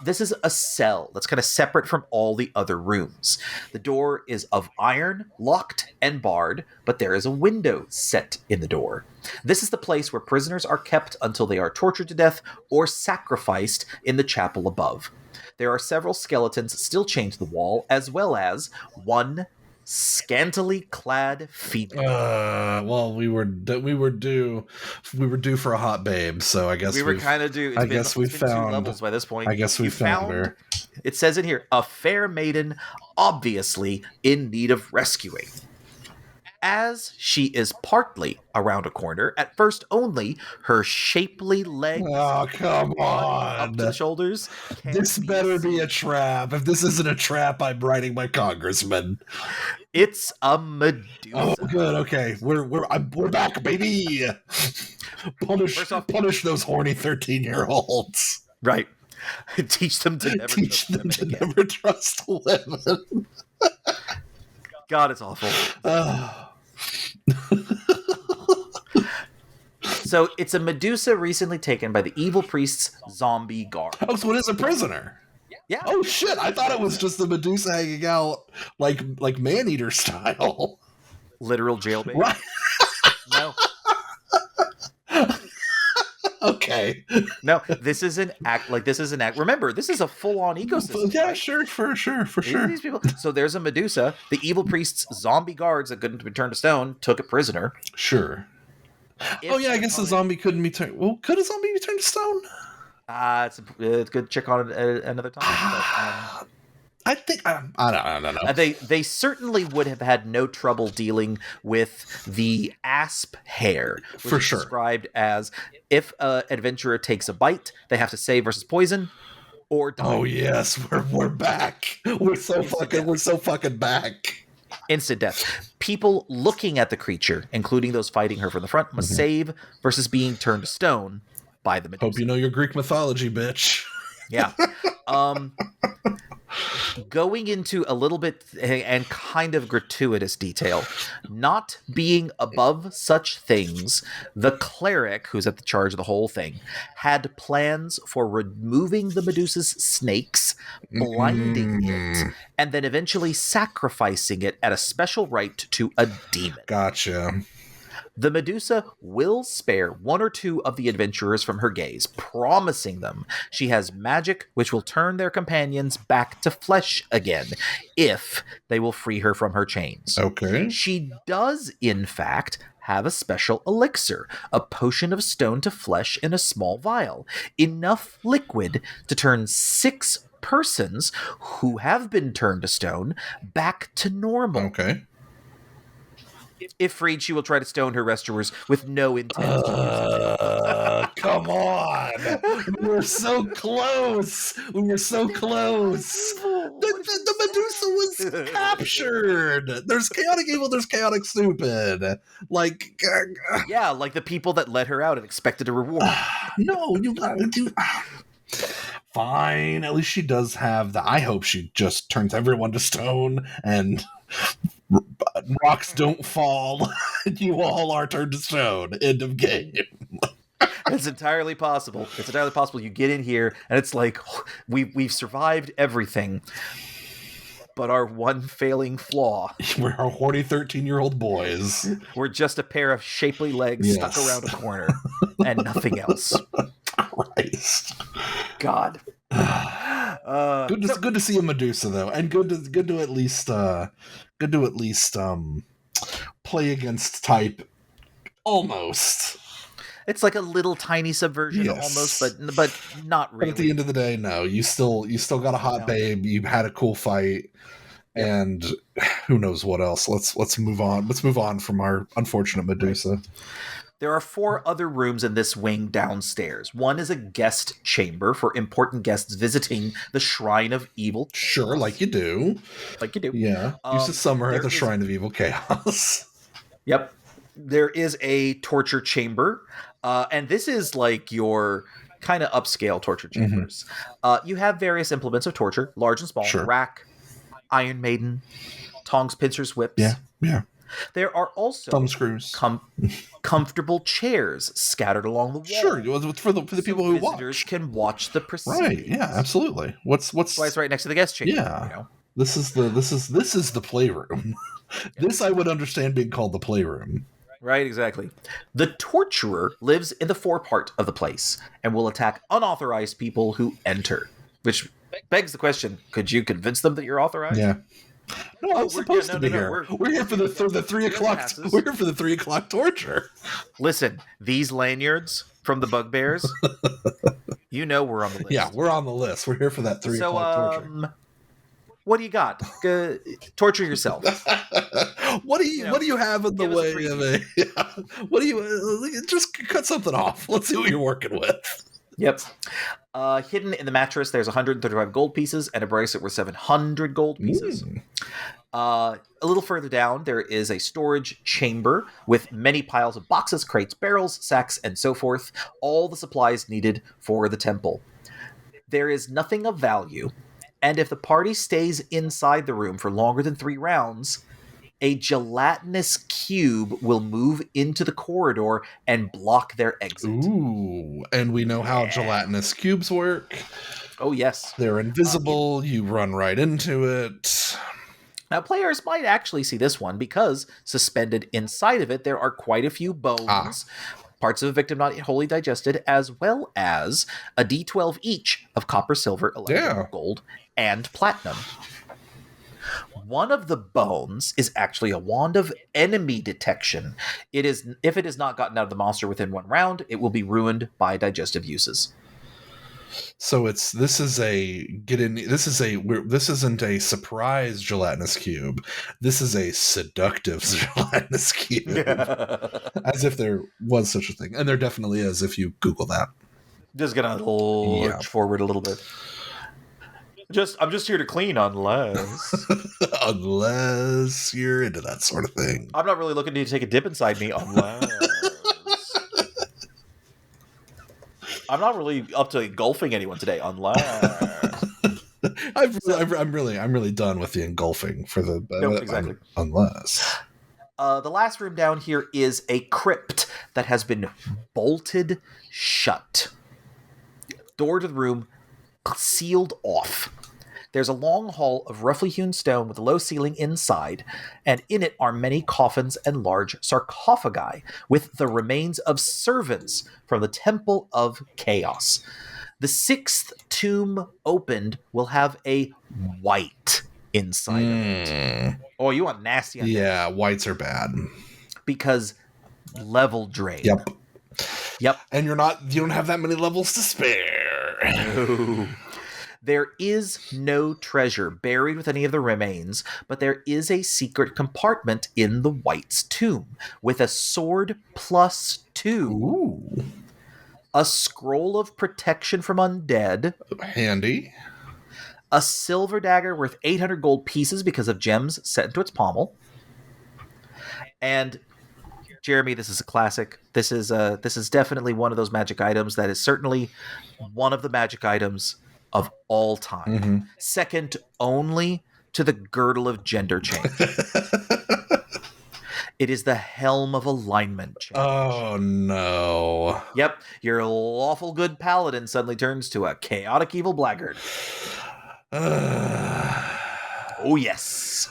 This is a cell that's kind of separate from all the other rooms. The door is of iron, locked and barred, but there is a window set in the door. This is the place where prisoners are kept until they are tortured to death or sacrificed in the chapel above. There are several skeletons still chained to the wall, as well as one scantily clad female. Well, we were due for a hot babe, so I guess we were kind of due. It's been 2 levels by this point. I guess we found her. It says in here, a fair maiden, obviously in need of rescuing. As she is partly around a corner, at first only her shapely legs up to the shoulders. This better be a trap. If this isn't a trap, I'm writing my congressman. It's a Medusa. Oh, good. Okay, we're back, baby. Punish those horny 13-year-olds. Right. Teach them to never trust women. God, it's awful. So it's a Medusa recently taken by the evil priest's zombie guard. Oh, so it is a prisoner. Yeah. Oh shit! I thought it was just the Medusa hanging out like Maneater style. Literal jailbait. Right. No. Okay. No, this is an act. Remember, this is a full-on ecosystem. Yeah, right? sure, for sure. These people. So there's a Medusa. The evil priest's zombie guards that couldn't be turned to stone took it prisoner. Sure. I guess a zombie couldn't be turned. Well, could a zombie be turned to stone? It's a good check on it another time. I think I don't know. They certainly would have had no trouble dealing with the asp hair, which for is sure. Described as if an adventurer takes a bite, they have to save versus poison or die. Oh yes, we're back. We're so fucking back. Instant death. People looking at the creature, including those fighting her from the front, must save versus being turned to stone by the Medusa. Hope you know your Greek mythology, bitch. Yeah. Going into a little bit and kind of gratuitous detail, not being above such things, the cleric, who's at the charge of the whole thing, had plans for removing the Medusa's snakes, blinding it, and then eventually sacrificing it at a special rite to a demon. Gotcha. The Medusa will spare 1 or 2 of the adventurers from her gaze, promising them she has magic which will turn their companions back to flesh again, if they will free her from her chains. Okay. She does, in fact, have a special elixir, a potion of stone to flesh in a small vial, enough liquid to turn 6 persons who have been turned to stone back to normal. Okay. If freed, she will try to stone her rescuers with no intent to use it. Come on! We were so close! The Medusa was captured! There's chaotic evil, there's chaotic stupid. Yeah, like the people that let her out and expected a reward. No, you gotta do... fine. At least she does have the. I hope she just turns everyone to stone and rocks don't fall. And you all are turned to stone. End of game. It's entirely possible. It's entirely possible. You get in here and it's like we've survived everything, but our one failing flaw. We're our horny 13-year-old boys. We're just a pair of shapely legs stuck around a corner and nothing else. Christ. God. Good to see a Medusa though, and good to at least play against type almost. It's like a little tiny subversion almost, but not really. But at the end of the day, no. You still got a hot babe. You had a cool fight, and who knows what else. Let's move on. Let's move on from our unfortunate Medusa. Right. There are 4 other rooms in this wing downstairs. One is a guest chamber for important guests visiting the Shrine of Evil Chaos. Sure, like you do. Yeah. Use the summer at the Shrine of Evil Chaos. Yep. There is a torture chamber, and this is like your kind of upscale torture chambers. You have various implements of torture, large and small, rack, Iron Maiden, tongs, pincers, whips. Yeah. There are also thumb screws, comfortable chairs scattered along the wall. Sure, for the people who visitors can watch the proceedings. Right? Yeah, absolutely. What's why it's right next to the guest chamber? Yeah, you know? This is the playroom. This I would understand being called the playroom. Right, exactly. The torturer lives in the forepart of the place and will attack unauthorized people who enter. Which begs the question: could you convince them that you're authorized? Yeah. No, I'm supposed to be here. We're here for the 3 o'clock. We're here for the 3 o'clock torture. Listen, these lanyards from the bugbears, you know we're on the list. Yeah, we're on the list. We're here for that 3 o'clock torture. What do you got? Torture yourself. What do you have in the way of a? What do you just cut something off? Let's see what you're working with. Yep. Hidden in the mattress, there's 135 gold pieces and a bracelet worth 700 gold pieces. A little further down, there is a storage chamber with many piles of boxes, crates, barrels, sacks, and so forth. All the supplies needed for the temple. There is nothing of value, and if the party stays inside the room for longer than 3 rounds, a gelatinous cube will move into the corridor and block their exit. Ooh, and we know how gelatinous cubes work. Oh, yes. They're invisible. You run right into it. Now, players might actually see this one because suspended inside of it, there are quite a few bones, parts of a victim not wholly digested, as well as a D12 each of copper, silver, electrum, gold, and platinum. One of the bones is actually a wand of enemy detection. If it is not gotten out of the monster within 1 round, it will be ruined by digestive uses. So this isn't a surprise gelatinous cube. This is a seductive gelatinous cube. As if there was such a thing. And there definitely is if you Google that. Just gonna lurch forward a little bit. I'm just here to clean unless unless you're into that sort of thing. I'm not really looking to take a dip inside me unless I'm not really up to engulfing anyone today unless I'm really done with the engulfing for the exactly. Unless the last room down here is a crypt that has been bolted shut. Door to the room sealed off. There's a long hall of roughly hewn stone with a low ceiling inside, and in it are many coffins and large sarcophagi with the remains of servants from the Temple of Chaos. The 6th tomb opened will have a white inside of it. Oh, you want nasty on that? Yeah, whites are bad. Because level drain. Yep. And you don't have that many levels to spare. No. There is no treasure buried with any of the remains, but there is a secret compartment in the White's tomb with a sword +2. Ooh. A scroll of protection from undead. Handy. A silver dagger worth 800 gold pieces because of gems set into its pommel. And Jeremy, this is a classic. This is definitely one of those magic items that is certainly one of the magic items of all time, second only to the girdle of gender change. It is the helm of alignment change. Oh, no. Yep, your lawful good paladin suddenly turns to a chaotic evil blackguard. Oh, yes.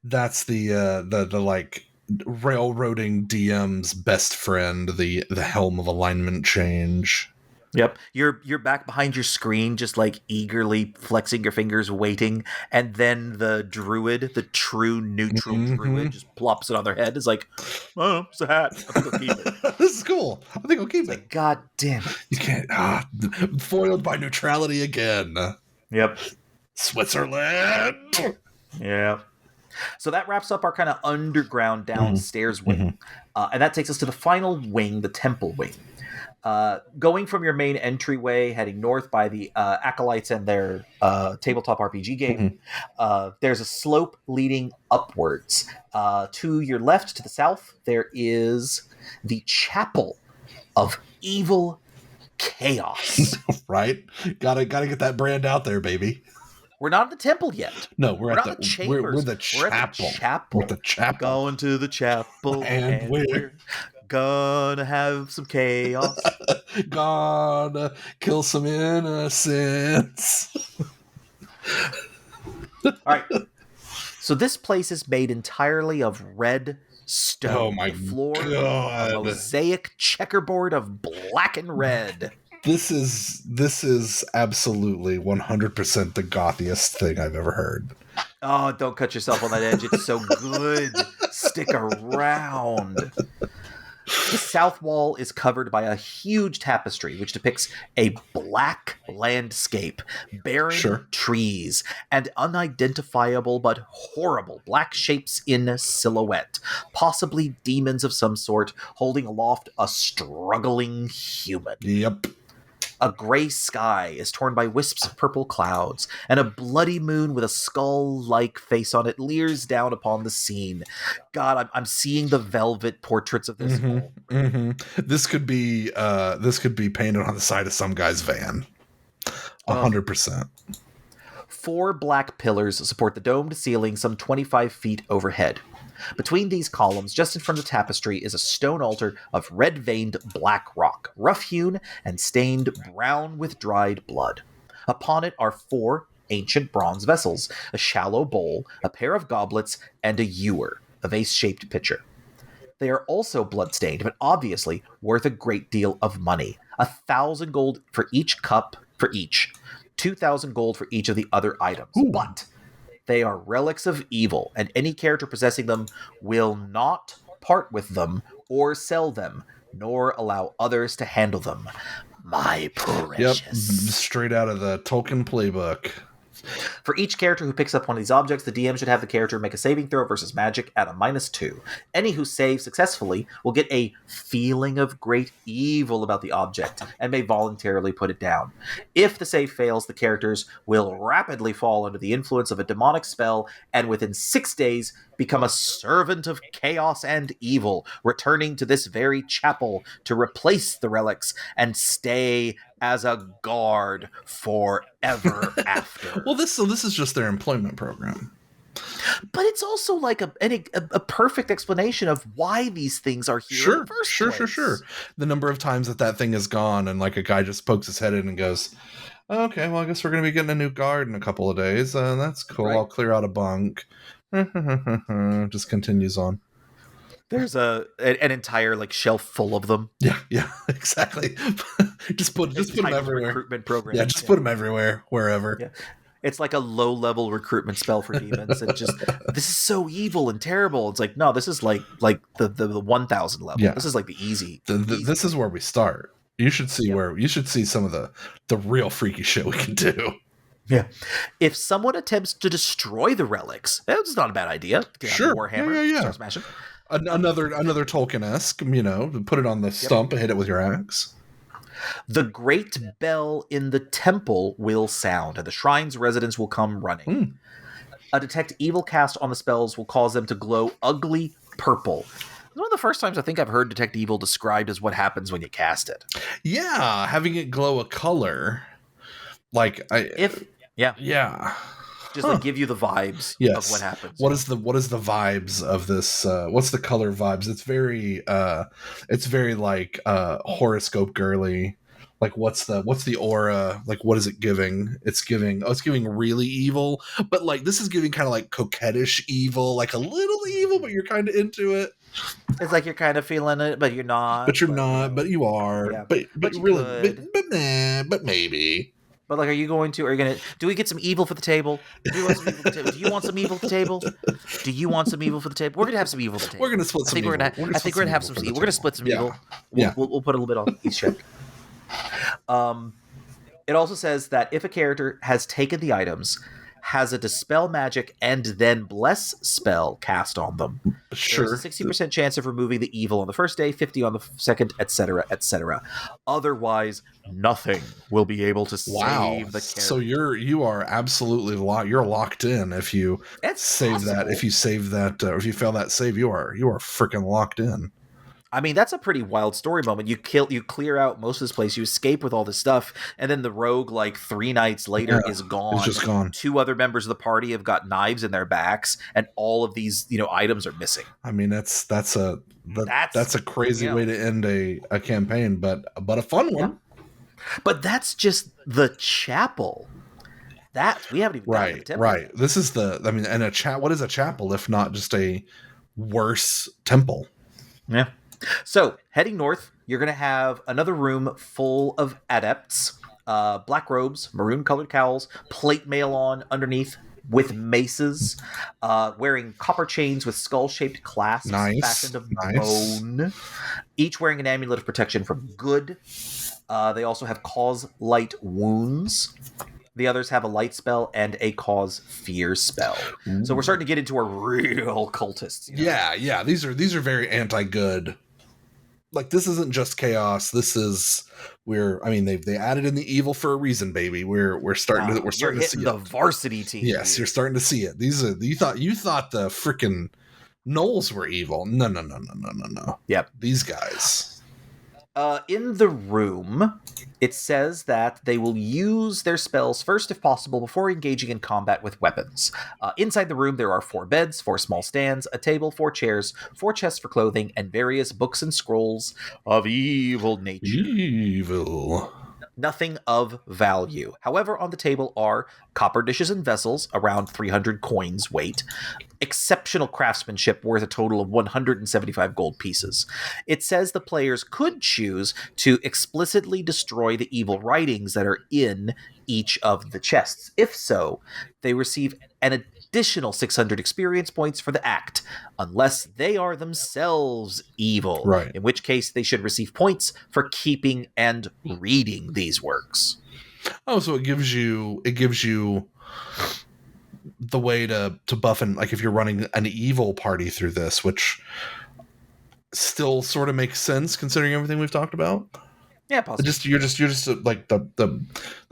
That's the like railroading DM's best friend, the helm of alignment change. Yep, you're back behind your screen, just like eagerly flexing your fingers, waiting, and then the druid, the true neutral druid, just plops it on their head. It's like, oh, it's a hat. I think I'll keep it. This is cool. I think I'll keep it. Like, God damn it! You can't. Foiled by neutrality again. Yep, Switzerland. yeah. So that wraps up our kind of underground downstairs wing, and that takes us to the final wing, the temple wing. Going from your main entryway, heading north by the acolytes and their tabletop RPG game, there's a slope leading upwards. To your left, to the south, there is the chapel of evil chaos. Right? Gotta get that brand out there, baby. We're not at the temple yet. No, we're not at the chambers. We're the chapel. We're at the chapel. We're at the chapel. Going to the chapel, and we're gonna have some chaos. Gonna kill some innocents. All right. So this place is made entirely of red stone. Oh my The floor, God. a mosaic checkerboard of black and red. This is absolutely 100% the gothiest thing I've ever heard. Oh, don't cut yourself on that edge. It's so good. Stick around. The south wall is covered by a huge tapestry which depicts a black landscape, barren trees, and unidentifiable but horrible black shapes in silhouette, possibly demons of some sort holding aloft a struggling human. Yep. A gray sky is torn by wisps of purple clouds, and a bloody moon with a skull-like face on it leers down upon the scene. God, I'm seeing the velvet portraits of this wall. This could be painted on the side of some guy's van. 100%. 4 black pillars support the domed ceiling some 25 feet overhead. Between these columns, just in front of the tapestry, is a stone altar of red-veined black rock, rough-hewn and stained brown with dried blood. Upon it are 4 ancient bronze vessels, a shallow bowl, a pair of goblets, and a ewer, a vase-shaped pitcher. They are also blood-stained, but obviously worth a great deal of money. 1,000 gold for each cup, for each. 2,000 gold for each of the other items. Ooh. But they are relics of evil, and any character possessing them will not part with them or sell them, nor allow others to handle them. My precious. Yep, straight out of the Tolkien playbook. For each character who picks up one of these objects, the DM should have the character make a saving throw versus magic at a -2. Any who save successfully will get a feeling of great evil about the object and may voluntarily put it down. If the save fails, the characters will rapidly fall under the influence of a demonic spell and within 6 days become a servant of chaos and evil, returning to this very chapel to replace the relics and stay as a guard forever after. Well, this is just their employment program. But it's also like a perfect explanation of why these things are here in the first place. Sure. The number of times that thing is gone and like a guy just pokes his head in and goes, okay, well, I guess we're going to be getting a new guard in a couple of days. That's cool. Right. I'll clear out a bunk. Just continues on. There's an entire like shelf full of them. Yeah, exactly. just put them everywhere. Recruitment program. Yeah, just put them everywhere, wherever. Yeah. It's like a low-level recruitment spell for demons, and just this is so evil and terrible. It's like, no, this is like the 1,000 level. Yeah. This is like the easy. This is where we start. You should see some of the real freaky shit we can do. Yeah. If someone attempts to destroy the relics, that's not a bad idea. Sure. Warhammer. Yeah. Start smashing. Another Tolkien-esque, put it on the stump and hit it with your axe. The great bell in the temple will sound, and the shrine's residents will come running. A detect evil cast on the spells will cause them to glow ugly purple. It's one of the first times I think I've heard detect evil described as what happens when you cast it. Yeah, having it glow a color Like Yeah, yeah. just like give you the vibes of what Yes. happens. What is the vibes of this? What's the color vibes? It's very like horoscope girly. Like what's the aura? Like what is it giving? It's giving really evil, but like this is giving kind of like coquettish evil, like a little evil, but you're kind of into it. It's like you're kind of feeling it, but you're not. But you're you not, know, but you are. yeah, But but you really could. but nah, but maybe. But like, are you going to? Are you gonna? Do we get some evil for the table? Do we want some evil for the table? Do you want some evil for the table? Do you want some evil for the table? We're gonna have some evil for the table. We're gonna split some evil. I think we're gonna have some evil. We're gonna split some evil. Yeah. We'll put a little bit on each check. It also says that if a character has taken the items, has a dispel magic and then bless spell cast on them, Sure. there's a 60% chance of removing the evil on the first day, 50 on the second, etc., etc. Otherwise, nothing will be able to save the character. So you are absolutely you're locked in if you save that. If you save that, or if you fail that save, you are freaking locked in. I mean, that's a pretty wild story moment. You clear out most of this place, you escape with all this stuff, and then the rogue, like 3 nights later, is gone. It's just gone. 2 other members of the party have got knives in their backs, and all of these, items are missing. I mean, that's a crazy way to end a campaign, but a fun one. Yeah. But that's just the chapel. We haven't even gotten to the temple. Right. This is and what is a chapel if not just a worse temple? Yeah. So, heading north, you're going to have another room full of adepts, black robes, maroon-colored cowls, plate mail on underneath with maces, wearing copper chains with skull-shaped clasps fashioned of bone, each wearing an amulet of protection from good. They also have cause light wounds. The others have a light spell and a cause fear spell. Ooh. So we're starting to get into our real cultists. Yeah. These are very anti-good. Like this isn't just chaos. This is they added in the evil for a reason, baby. We're starting to see the varsity team. Yes, you're starting to see it. You thought the freaking gnolls were evil. No. Yep. These guys. In the room, it says that they will use their spells first if possible before engaging in combat with weapons. Inside the room, there are 4 beds, 4 small stands, a table, 4 chairs, 4 chests for clothing, and various books and scrolls of evil nature. Evil. Nothing of value. However, on the table are copper dishes and vessels, around 300 coins weight, exceptional craftsmanship worth a total of 175 gold pieces. It says the players could choose to explicitly destroy the evil writings that are in each of the chests. If so, they receive an additional 600 experience points for the act, unless they are themselves evil, right. In which case they should receive points for keeping and reading these works. Oh, so it gives you the way to buff, and like if you're running an evil party through this, which still sort of makes sense considering everything we've talked about. Yeah, possibly. You're just like the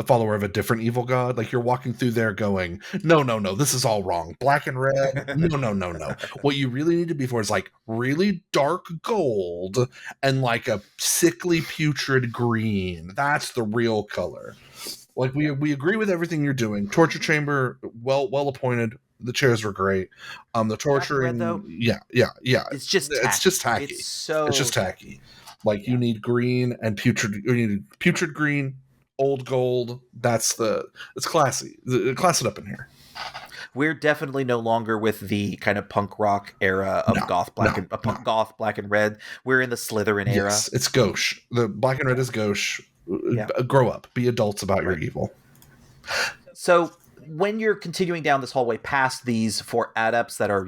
follower of a different evil god. Like you're walking through there going, no, this is all wrong. Black and red. No. What you really need to be for is like really dark gold and like a sickly putrid green. That's the real color. Like we agree with everything you're doing. Torture chamber, well appointed. The chairs were great. The torturing, though, yeah. It's just tacky. It's just tacky. Like you need green and putrid. You need putrid green, old gold. It's classy. Class it up in here. We're definitely no longer with the kind of punk rock era of goth black and red. We're in the Slytherin era. Yes, it's gauche. The black and red is gauche. Yeah. Grow up. Be adults about your evil. So when you're continuing down this hallway past these 4 adepts that are,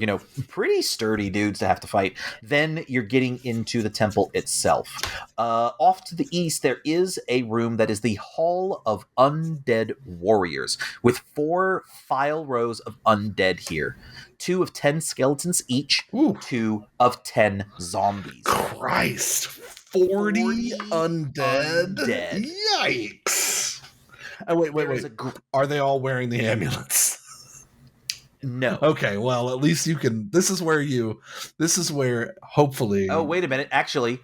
pretty sturdy dudes to have to fight, then you're getting into the temple itself. Off to the east, there is a room that is the Hall of Undead Warriors, with 4 file rows of undead here. 2 of 10 skeletons each, Ooh. 2 of 10 zombies. Christ, 40 undead? Yikes. Oh, wait. Are they all wearing the amulets? No. Okay, well, at least you can. This is where hopefully. Oh, wait a minute. Actually,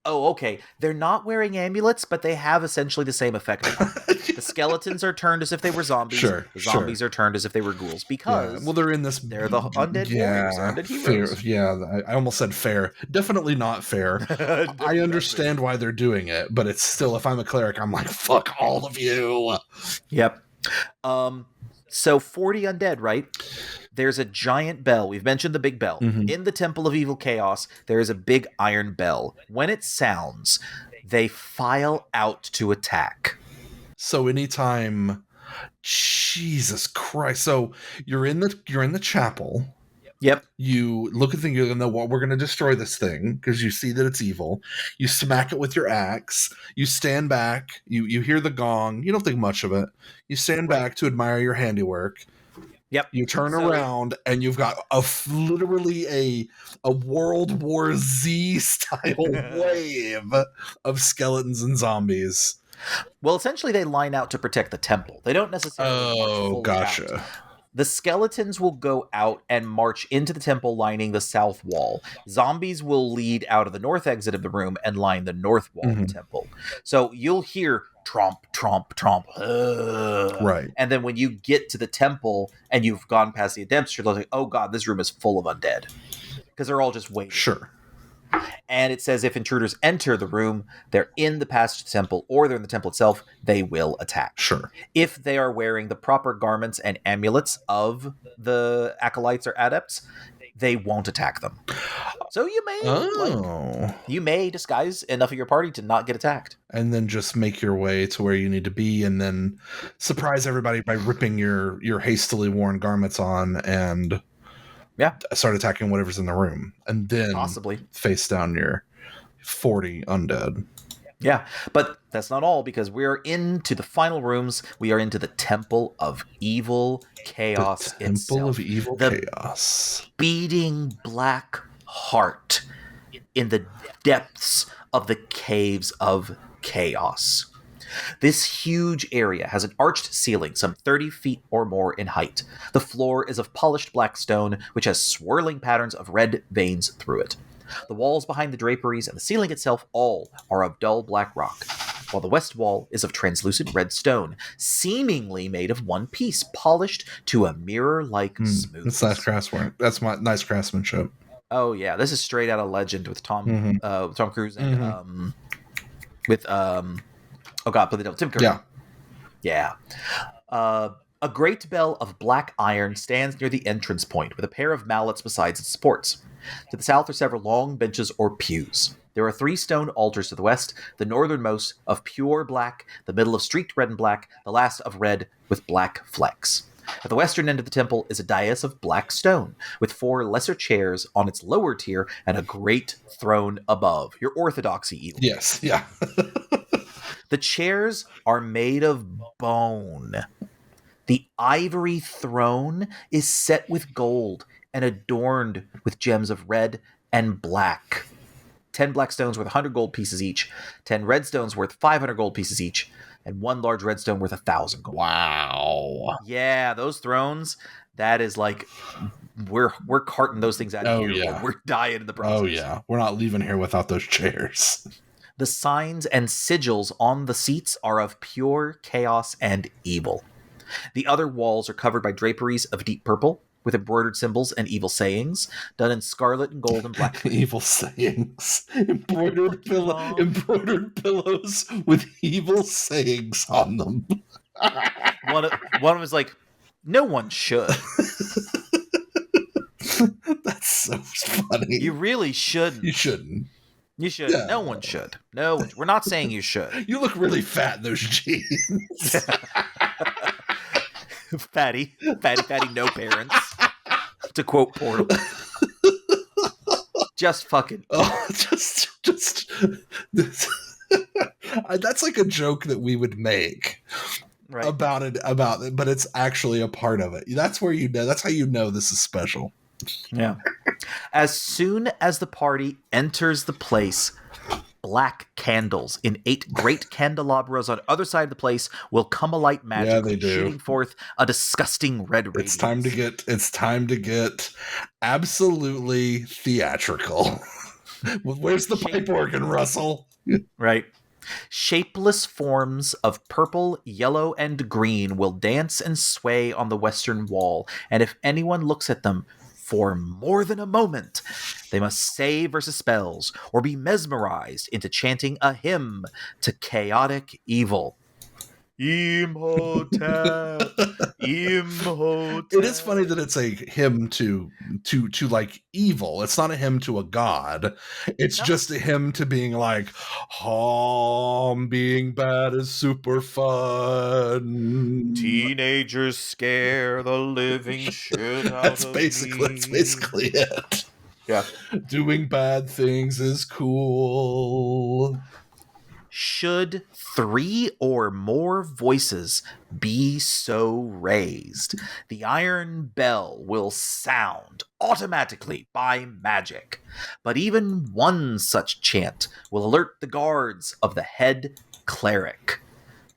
Oh, okay. They're not wearing amulets, but they have essentially the same effect upon them. The skeletons are turned as if they were zombies. Sure, The sure. zombies are turned as if they were ghouls Yeah, well, because they're in this. they're the undead warriors, Yeah, undead fair. heroes. Yeah, I almost said fair. Definitely not fair. I understand why they're doing it, but it's still, if I'm a cleric, I'm like, fuck all of you. Yep. So 40 undead, right? There's a giant bell. We've mentioned the big bell. Mhm. In the Temple of Evil Chaos, there is a big iron bell. When it sounds, they file out to attack. So anytime, Jesus Christ. So you're in the chapel. Yep. You look at the thing, you know what, we're going to destroy this thing because you see that it's evil. You smack it with your axe. You stand back. You hear the gong. You don't think much of it. You stand back to admire your handiwork. Yep. You turn around and you've got literally a World War Z style wave of skeletons and zombies. Well, essentially, they line out to protect the temple. They don't necessarily march fully gotcha. out. The skeletons will go out and march into the temple lining the south wall. Zombies will lead out of the north exit of the room and line the north wall of the temple. So you'll hear tromp, tromp, tromp. Right. And then when you get to the temple and you've gone past the adepts, you're like, oh god, this room is full of undead. Because they're all just waiting. Sure. And it says if intruders enter the room, they're in the passage to the temple, or they're in the temple itself, they will attack. Sure. If they are wearing the proper garments and amulets of the acolytes or adepts, they won't attack them. So you may disguise enough of your party to not get attacked. And then just make your way to where you need to be and then surprise everybody by ripping your hastily worn garments on and start attacking whatever's in the room. And then possibly face down your 40 undead. Yeah, but that's not all, because we're into the final rooms. We are into the Temple of Evil Chaos itself. The Temple of Evil Chaos. Beating black heart in the depths of the caves of chaos. This huge area has an arched ceiling some 30 feet or more in height. The floor is of polished black stone, which has swirling patterns of red veins through it. The walls behind the draperies and the ceiling itself all are of dull black rock, while the west wall is of translucent red stone, seemingly made of one piece, polished to a mirror-like smoothness. That's nice craftsmanship. That's my nice craftsmanship. Oh yeah, this is straight out of Legend with Tom Cruise and oh god, play the devil, Tim Curry. Yeah. A great bell of black iron stands near the entrance point with a pair of mallets besides its supports. To the south are several long benches or pews. There are 3 stone altars to the west, the northernmost of pure black, the middle of streaked red and black, the last of red with black flecks. At the western end of the temple is a dais of black stone, with 4 lesser chairs on its lower tier and a great throne above. Your orthodoxy, evil. Yes, yeah. The chairs are made of bone. The ivory throne is set with gold and adorned with gems of red and black. 10 black stones worth 100 gold pieces each, 10 red stones worth 500 gold pieces each, and 1 large red stone worth 1,000 gold. Wow. Yeah, those thrones, that is like, we're carting those things out of here. Yeah. We're dying in the process. Oh, yeah. We're not leaving here without those chairs. The signs and sigils on the seats are of pure chaos and evil. The other walls are covered by draperies of deep purple, with embroidered symbols and evil sayings, done in scarlet and gold and black. Evil sayings. Embroidered pillows with evil sayings on them. One of them is like, no one should. That's so funny. You really shouldn't. You shouldn't. You should. Yeah. No one should. No one. We're not saying you should. You look really fat in those jeans. fatty, no parents. To quote Portal. Just fucking. Oh, just. That's like a joke that we would make. Right. About it, but it's actually a part of it. That's where you know. That's how you know this is special. Yeah. As soon as the party enters the place, black candles in 8 great candelabras on the other side of the place will come alight magically, shooting forth a disgusting red radiance. It's time to get absolutely theatrical. Well, where's the pipe organ, Russell? Right. Shapeless forms of purple, yellow, and green will dance and sway on the western wall, and if anyone looks at them for more than a moment, they must save versus spells or be mesmerized into chanting a hymn to chaotic evil. Imhotep, Imhotep. It is funny that it's a hymn to like evil. It's not a hymn to a god. It's just a hymn to being like, being bad is super fun. Teenagers scare the living shit out That's of basically it. Yeah. Doing bad things is cool. Should 3 or more voices be so raised, the iron bell will sound automatically by magic. But even one such chant will alert the guards of the head cleric.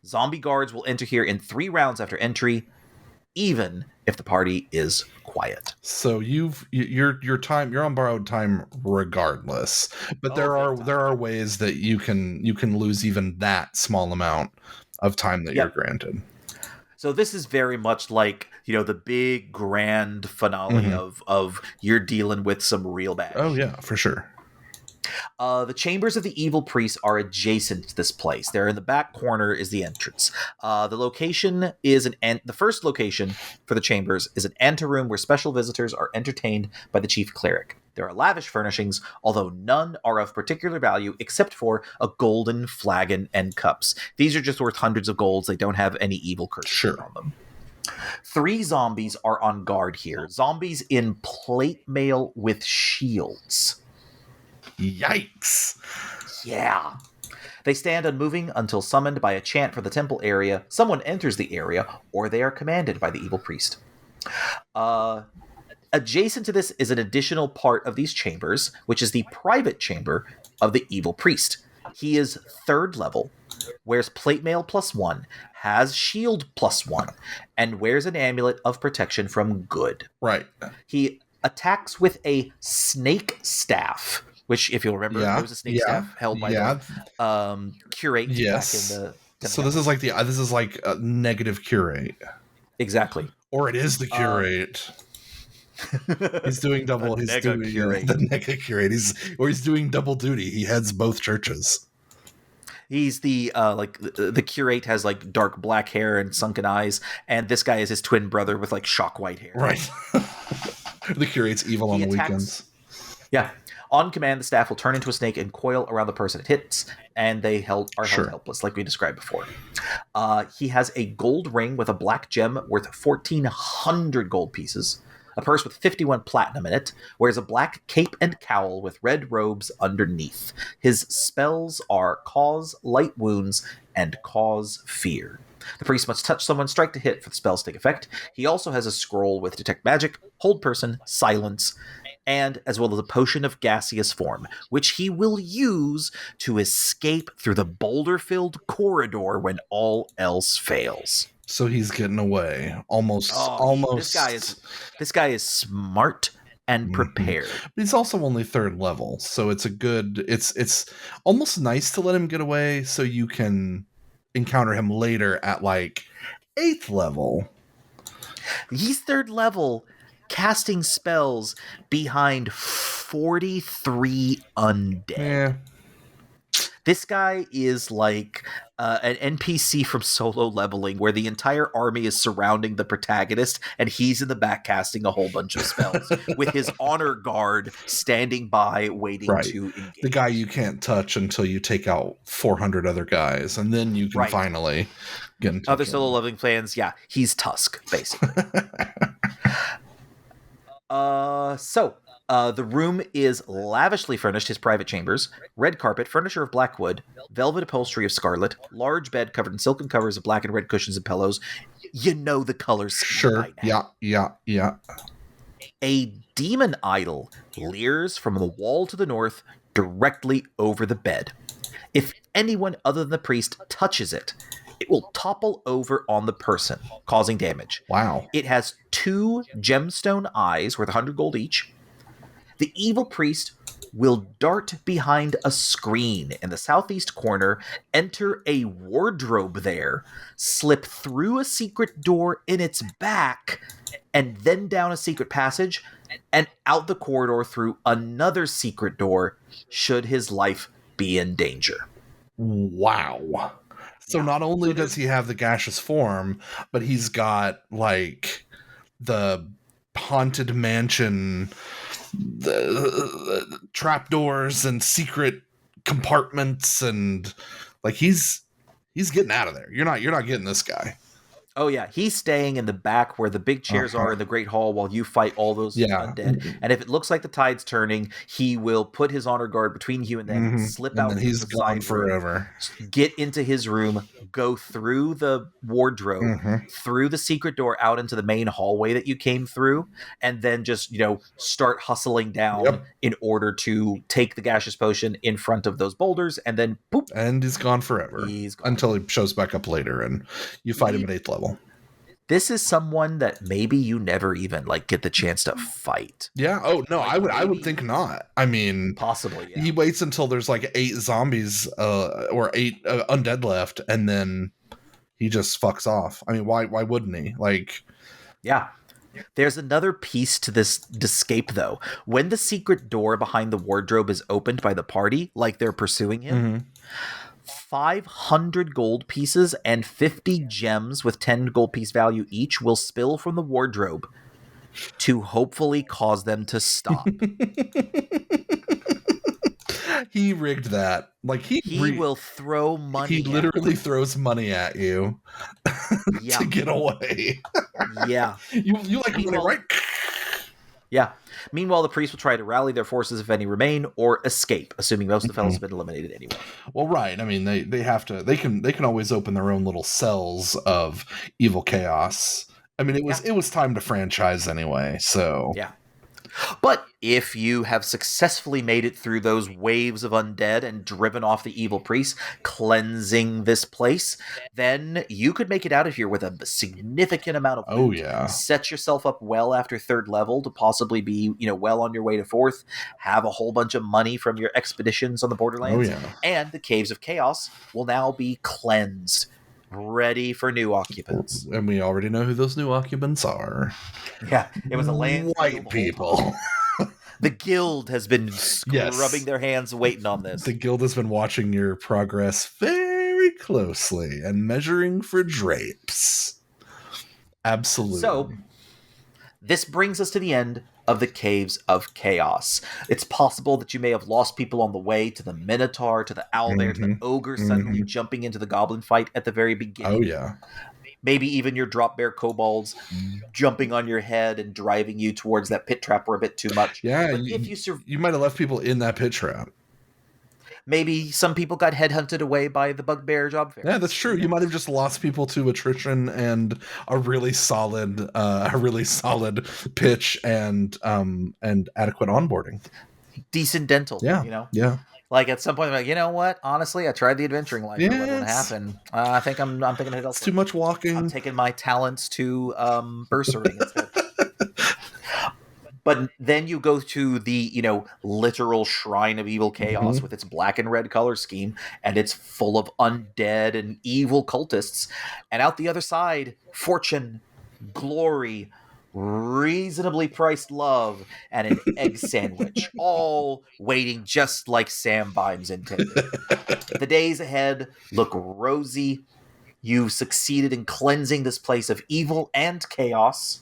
Zombie guards will enter here in 3 rounds after entry, even if the party is quiet. So you're on borrowed time regardless, but there are ways that you can lose even that small amount of time that you're granted. So this is very much like, the big grand finale of you're dealing with some real bad. Oh yeah, for sure. The chambers of the evil priests are adjacent to this place. They're in the back corner is the entrance. The location is the first location for the chambers is an anteroom where special visitors are entertained by the chief cleric. There are lavish furnishings, although none are of particular value except for a golden flagon and cups. These are just worth hundreds of golds. They don't have any evil curses on them. 3 zombies are on guard here. Zombies in plate mail with shields. Yikes. Yeah. They stand unmoving until summoned by a chant for the temple area. Someone enters the area, or they are commanded by the evil priest. Adjacent to this is an additional part of these chambers, which is the private chamber of the evil priest. He is 3rd level, wears plate mail +1, has shield +1, and wears an amulet of protection from good. Right. He attacks with a snake staff, which, if you'll remember, there was a snake staff held by the curate back in the So this is like a negative curate. Exactly. Or it is the curate. He's doing double. He's doing the nega curate. He's doing double duty. He heads both churches. He's the the curate has like dark black hair and sunken eyes, and this guy is his twin brother with like shock white hair. Right. The curate's evil on the weekends. Yeah. On command, the staff will turn into a snake and coil around the person it hits, and they held helpless, like we described before. He has a gold ring with a black gem worth 1,400 gold pieces, a purse with 51 platinum in it, wears a black cape and cowl with red robes underneath. His spells are cause light wounds and cause fear. The priest must touch someone, strike to hit for the spells to take effect. He also has a scroll with detect magic, hold person, silence, and as well as a potion of gaseous form, which he will use to escape through the boulder-filled corridor when all else fails. So he's getting away. Almost. This guy is smart and prepared. But he's also only 3rd level, so it's it's almost nice to let him get away so you can encounter him later at like 8th level. He's 3rd level, casting spells behind 43 undead. Yeah. This guy is like an NPC from Solo Leveling, where the entire army is surrounding the protagonist, and he's in the back casting a whole bunch of spells, with his honor guard standing by waiting to engage. The guy you can't touch until you take out 400 other guys, and then you can finally get into other Solo Leveling plans. Yeah, he's Tusk, basically. The room is lavishly furnished, his private chambers, red carpet, furniture of black wood, velvet upholstery of scarlet, large bed covered in silken covers of black and red cushions and pillows. You know the colors. Sure. Yeah. A demon idol leers from the wall to the north, directly over the bed. If anyone other than the priest touches it, it will topple over on the person, causing damage. Wow. It has 2 gemstone eyes worth 100 gold each. The evil priest will dart behind a screen in the southeast corner, enter a wardrobe there, slip through a secret door in its back, and then down a secret passage and out the corridor through another secret door should his life be in danger. Wow. So Yeah. not only does he have the gaseous form, but he's got like the haunted mansion, the trapdoors and secret compartments, and like he's getting out of there. You're not getting this guy. Oh yeah, he's staying in the back where the big chairs are in the Great Hall while you fight all those undead. And if it looks like the tide's turning, he will put his honor guard between you and them, slip and out. Then he's gone forever. Get into his room, go through the wardrobe, through the secret door out into the main hallway that you came through, and then just start hustling down in order to take the gaseous potion in front of those boulders, and then poop. And he's gone forever. Until he shows back up later, and you fight him at 8th level. This is someone that maybe you never even get the chance to fight. Yeah. Oh no, I would think not. I mean, possibly. Yeah. He waits until there's 8 zombies or 8 undead left, and then he just fucks off. I mean, why wouldn't he? Yeah. There's another piece to this escape though. When the secret door behind the wardrobe is opened by the party, they're pursuing him. 500 gold pieces and 50 gems with 10 gold piece value each will spill from the wardrobe to hopefully cause them to stop. He rigged that. He will throw money. He literally throws money at you to get away. Yeah. You like money, right? Yeah. Meanwhile, the priest will try to rally their forces if any remain, or escape, assuming most of the fellows have been eliminated anyway. Well, right. I mean, they have to. They can always open their own little cells of evil chaos. I mean, it was time to franchise anyway. So yeah. But if you have successfully made it through those waves of undead and driven off the evil priests, cleansing this place, then you could make it out of here with a significant amount of loot. Oh, yeah. Set yourself up well after 3rd level to possibly be, well on your way to 4th, have a whole bunch of money from your expeditions on the Borderlands, and the Caves of Chaos will now be cleansed. Ready for new occupants. And we already know who those new occupants are. Yeah, it was a land white people. The guild has been scrubbing their hands waiting on this. The guild has been watching your progress very closely and measuring for drapes. Absolutely. So, this brings us to the end of the Caves of Chaos. It's possible that you may have lost people on the way to the Minotaur, to the Owlbear, to the Ogre suddenly jumping into the Goblin fight at the very beginning. Oh, yeah. Maybe even your drop bear kobolds jumping on your head and driving you towards that pit trap were a bit too much. Yeah, you might have left people in that pit trap. Maybe some people got headhunted away by the bugbear job fair. Yeah, that's true. You might have just lost people to attrition and a really solid pitch and adequate onboarding. Decent dental. Yeah. Yeah. At some point, I'm you know what? Honestly, I tried the adventuring life. It wouldn't happen. I think I'm thinking of it. It's too much walking. I'm taking my talents to bursary instead. But then you go to the, literal shrine of evil chaos with its black and red color scheme, and it's full of undead and evil cultists. And out the other side, fortune, glory, reasonably priced love, and an egg sandwich, all waiting just like Sam Bynes intended. The days ahead look rosy. You've succeeded in cleansing this place of evil and chaos.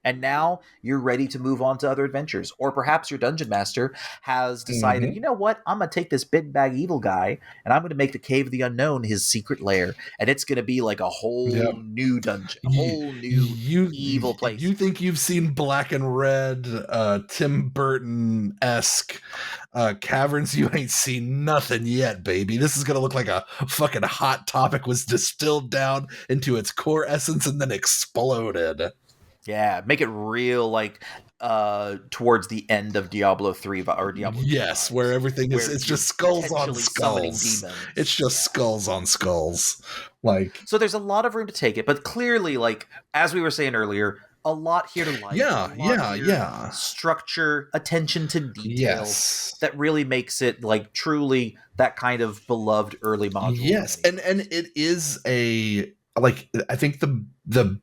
And now you're ready to move on to other adventures. Or perhaps your dungeon master has decided, you know what? I'm going to take this big bag evil guy and I'm going to make the Cave of the Unknown his secret lair. And it's going to be like a whole new dungeon, a whole new evil place. You think you've seen Black and Red, Tim Burton-esque caverns? You ain't seen nothing yet, baby. This is going to look like a fucking Hot Topic was distilled down into its core essence and then exploded. Yeah, make it real towards the end of Diablo 3 or Diablo 2. Yes, where everything is it's just skulls on skulls. It's just skulls on skulls. So there's a lot of room to take it, but clearly, as we were saying earlier, a lot here to life, a Yeah, lot yeah, here, yeah. structure, attention to detail, Yes. that really makes it like truly that kind of beloved early module for Yes, many and folks. it is a like I think the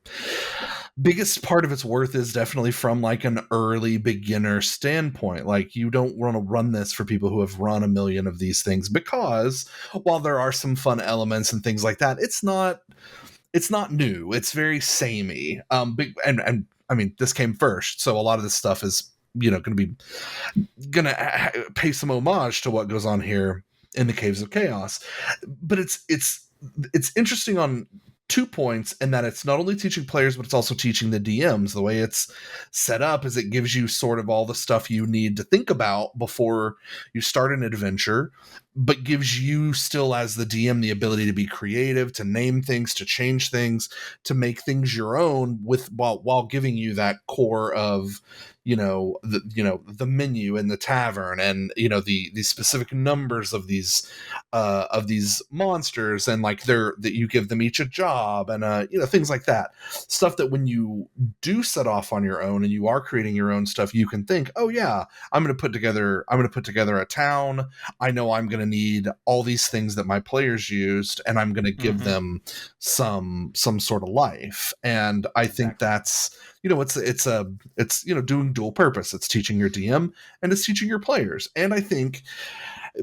biggest part of its worth is definitely from like an early beginner standpoint. Like you don't want to run this for people who have run a million of these things, because while there are some fun elements and things like that, it's not new. It's very samey. And I mean, this came first, so a lot of this stuff is going to be pay some homage to what goes on here in the Caves of Chaos. But it's interesting on 2 points, in that it's not only teaching players, but it's also teaching the DMs. The way it's set up is it gives you sort of all the stuff you need to think about before you start an adventure, but gives you still, as the DM, the ability to be creative, to name things, to change things, to make things your own, with while giving you that core of the menu in the tavern, and the specific numbers of these monsters, and like that you give them each a job, and things like that, stuff that when you do set off on your own and you are creating your own stuff, you can think, oh yeah, I'm going to put together a town. I know I'm going to need all these things that my players used, and I'm going to give Mm-hmm. them some sort of life. And I think Exactly. that's it's doing dual purpose. It's teaching your DM and it's teaching your players. And I think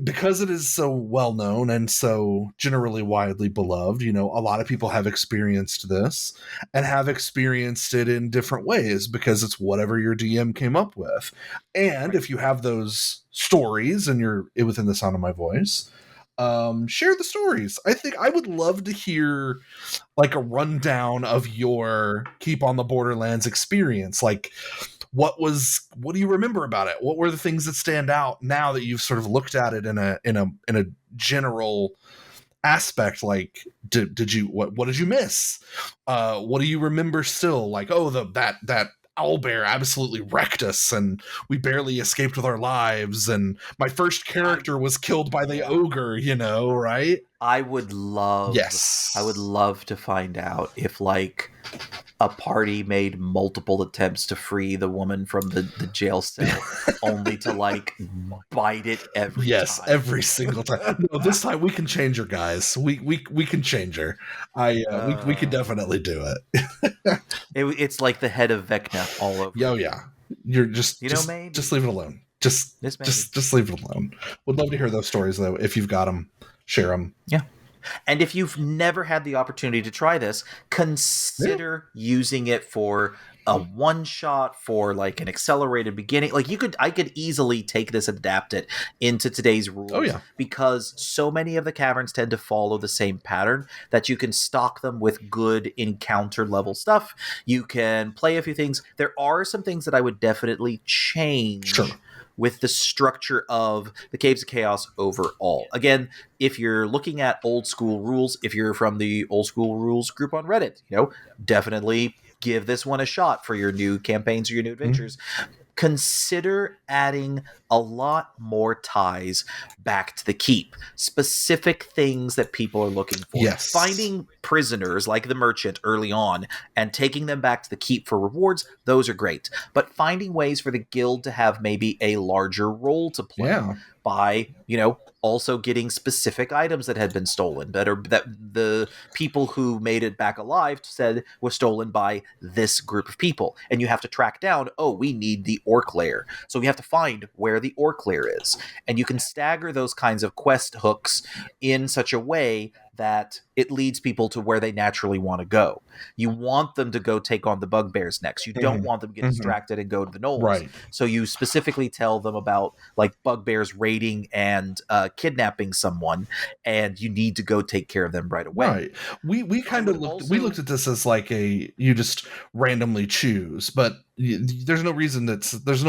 because it is so well known and so generally widely beloved, a lot of people have experienced this, and have experienced it in different ways, because it's whatever your DM came up with. And Right. if you have those stories and you're within the sound of my voice, share the stories. I think I would love to hear like a rundown of your Keep on the Borderlands experience. Like, what do you remember about it? What were the things that stand out now that you've sort of looked at it in a general aspect? Like, did you what did you miss? What do you remember still? Like, oh, that owlbear absolutely wrecked us, and we barely escaped with our lives, and my first I character was killed by the Yeah. ogre, right? I would love Yes. to find out if like a party made multiple attempts to free the woman from the jail cell, only to like bite it every Yes, time. every single time. No, this time we can change her, guys. We can change her. We can uh, definitely do it. it's like the head of Vecna all over Yo, again. yeah. You're just just Maybe leave it alone. Just this maybe. just leave it alone. Would love to hear those stories though. If you've got them, share them. Yeah. And if you've never had the opportunity to try this, Yeah. consider using it for a one shot, for like an accelerated beginning. Like I could easily take this and adapt it into today's Oh rules, yeah. because so many of the caverns tend to follow the same pattern, that you can stock them with good encounter level stuff. You can play a few things. There are some things that I would definitely change Sure. with the structure of the Caves of Chaos overall. Again, if you're looking at old school rules, if you're from the old school rules group on Reddit, definitely give this one a shot for your new campaigns or your new Mhm. adventures. Consider adding a lot more ties back to the keep, specific things that people are looking for. Yes. Finding prisoners like the merchant early on and taking them back to the keep for rewards, those are great. But finding ways for the guild to have maybe a larger role to play Yeah. by, also getting specific items that had been stolen, that the people who made it back alive said was stolen by this group of people, and you have to track down, oh, we need the orc lair, so we have to find where the orc lair is. And you can stagger those kinds of quest hooks in such a way that it leads people to where they naturally want to go. You want them to go take on the bugbears next. You don't Mhm. want them to get Mhm. distracted and go to the gnolls. Right. So you specifically tell them about like bugbears raiding and kidnapping someone, and you need to go take care of them right away. Right. We I kind of would looked also, at this as like you just randomly choose, but there's no reason there's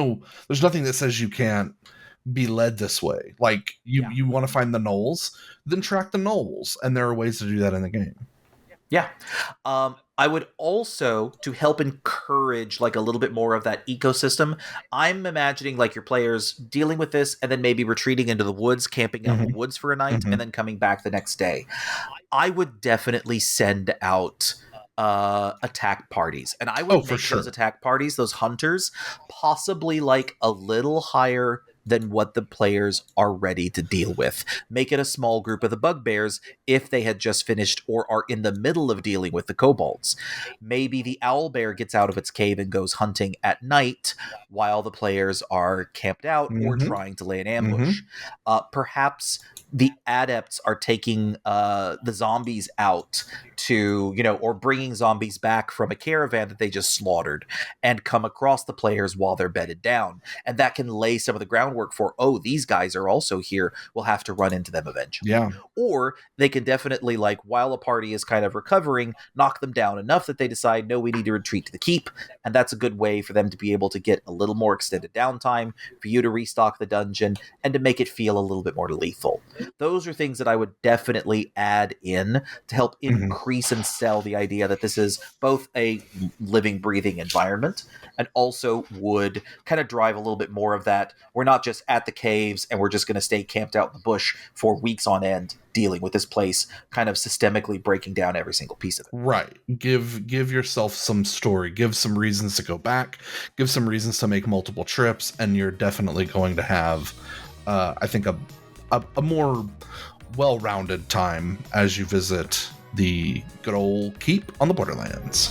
nothing that says you can't be led this way. Like yeah, you want to find the gnolls, then track the gnolls, and there are ways to do that in the game. yeah. I would also, to help encourage like a little bit more of that ecosystem, I'm imagining like your players dealing with this and then maybe retreating into the woods, camping out in the Hmm. woods for a night, Hmm. and then coming back the next day. I would definitely send out attack parties, and I Oh, would for make sure. those attack parties, those hunters, possibly like a little higher than what the players are ready to deal with. Make it a small group of the bugbears if they had just finished or are in the middle of dealing with the kobolds. Maybe the owl bear gets out of its cave and goes hunting at night while the players are camped out or Mm-hmm. trying to lay an Mm-hmm. ambush. Perhaps the adepts are taking the zombies out to, or bringing zombies back from a caravan that they just slaughtered and come across the players while they're bedded down. And that can lay some of the groundwork for, oh, these guys are also here. We'll have to run into them eventually. Yeah. Or they can definitely, like, while a party is kind of recovering, knock them down enough that they decide, no, we need to retreat to the keep. And that's a good way for them to be able to get a little more extended downtime, for you to restock the dungeon, and to make it feel a little bit more lethal. Those are things that I would definitely add in to help Mm-hmm. increase and sell the idea that this is both a living, breathing environment, and also would kind of drive a little bit more of that. We're not just at the caves and we're just going to stay camped out in the bush for weeks on end dealing with this place, kind of systemically breaking down every single piece of it. Right. Give yourself some story. Give some reasons to go back. Give some reasons to make multiple trips, and you're definitely going to have, I think, a more well-rounded time as you visit the good old keep on the Borderlands.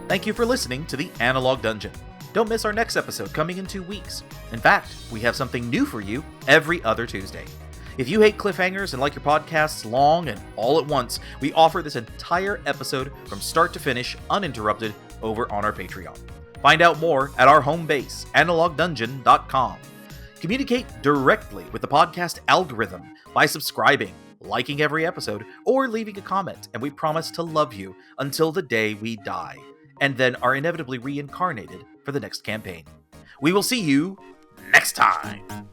Thank you for listening to the Analog Dungeon. Don't miss our next episode coming in 2 weeks. In fact, we have something new for you every other Tuesday. If you hate cliffhangers and like your podcasts long and all at once, we offer this entire episode from start to finish, uninterrupted, over on our Patreon. Find out more at our home base, analogdungeon.com. Communicate directly with the podcast algorithm by subscribing, liking every episode, or leaving a comment, and we promise to love you until the day we die, and then are inevitably reincarnated for the next campaign. We will see you next time!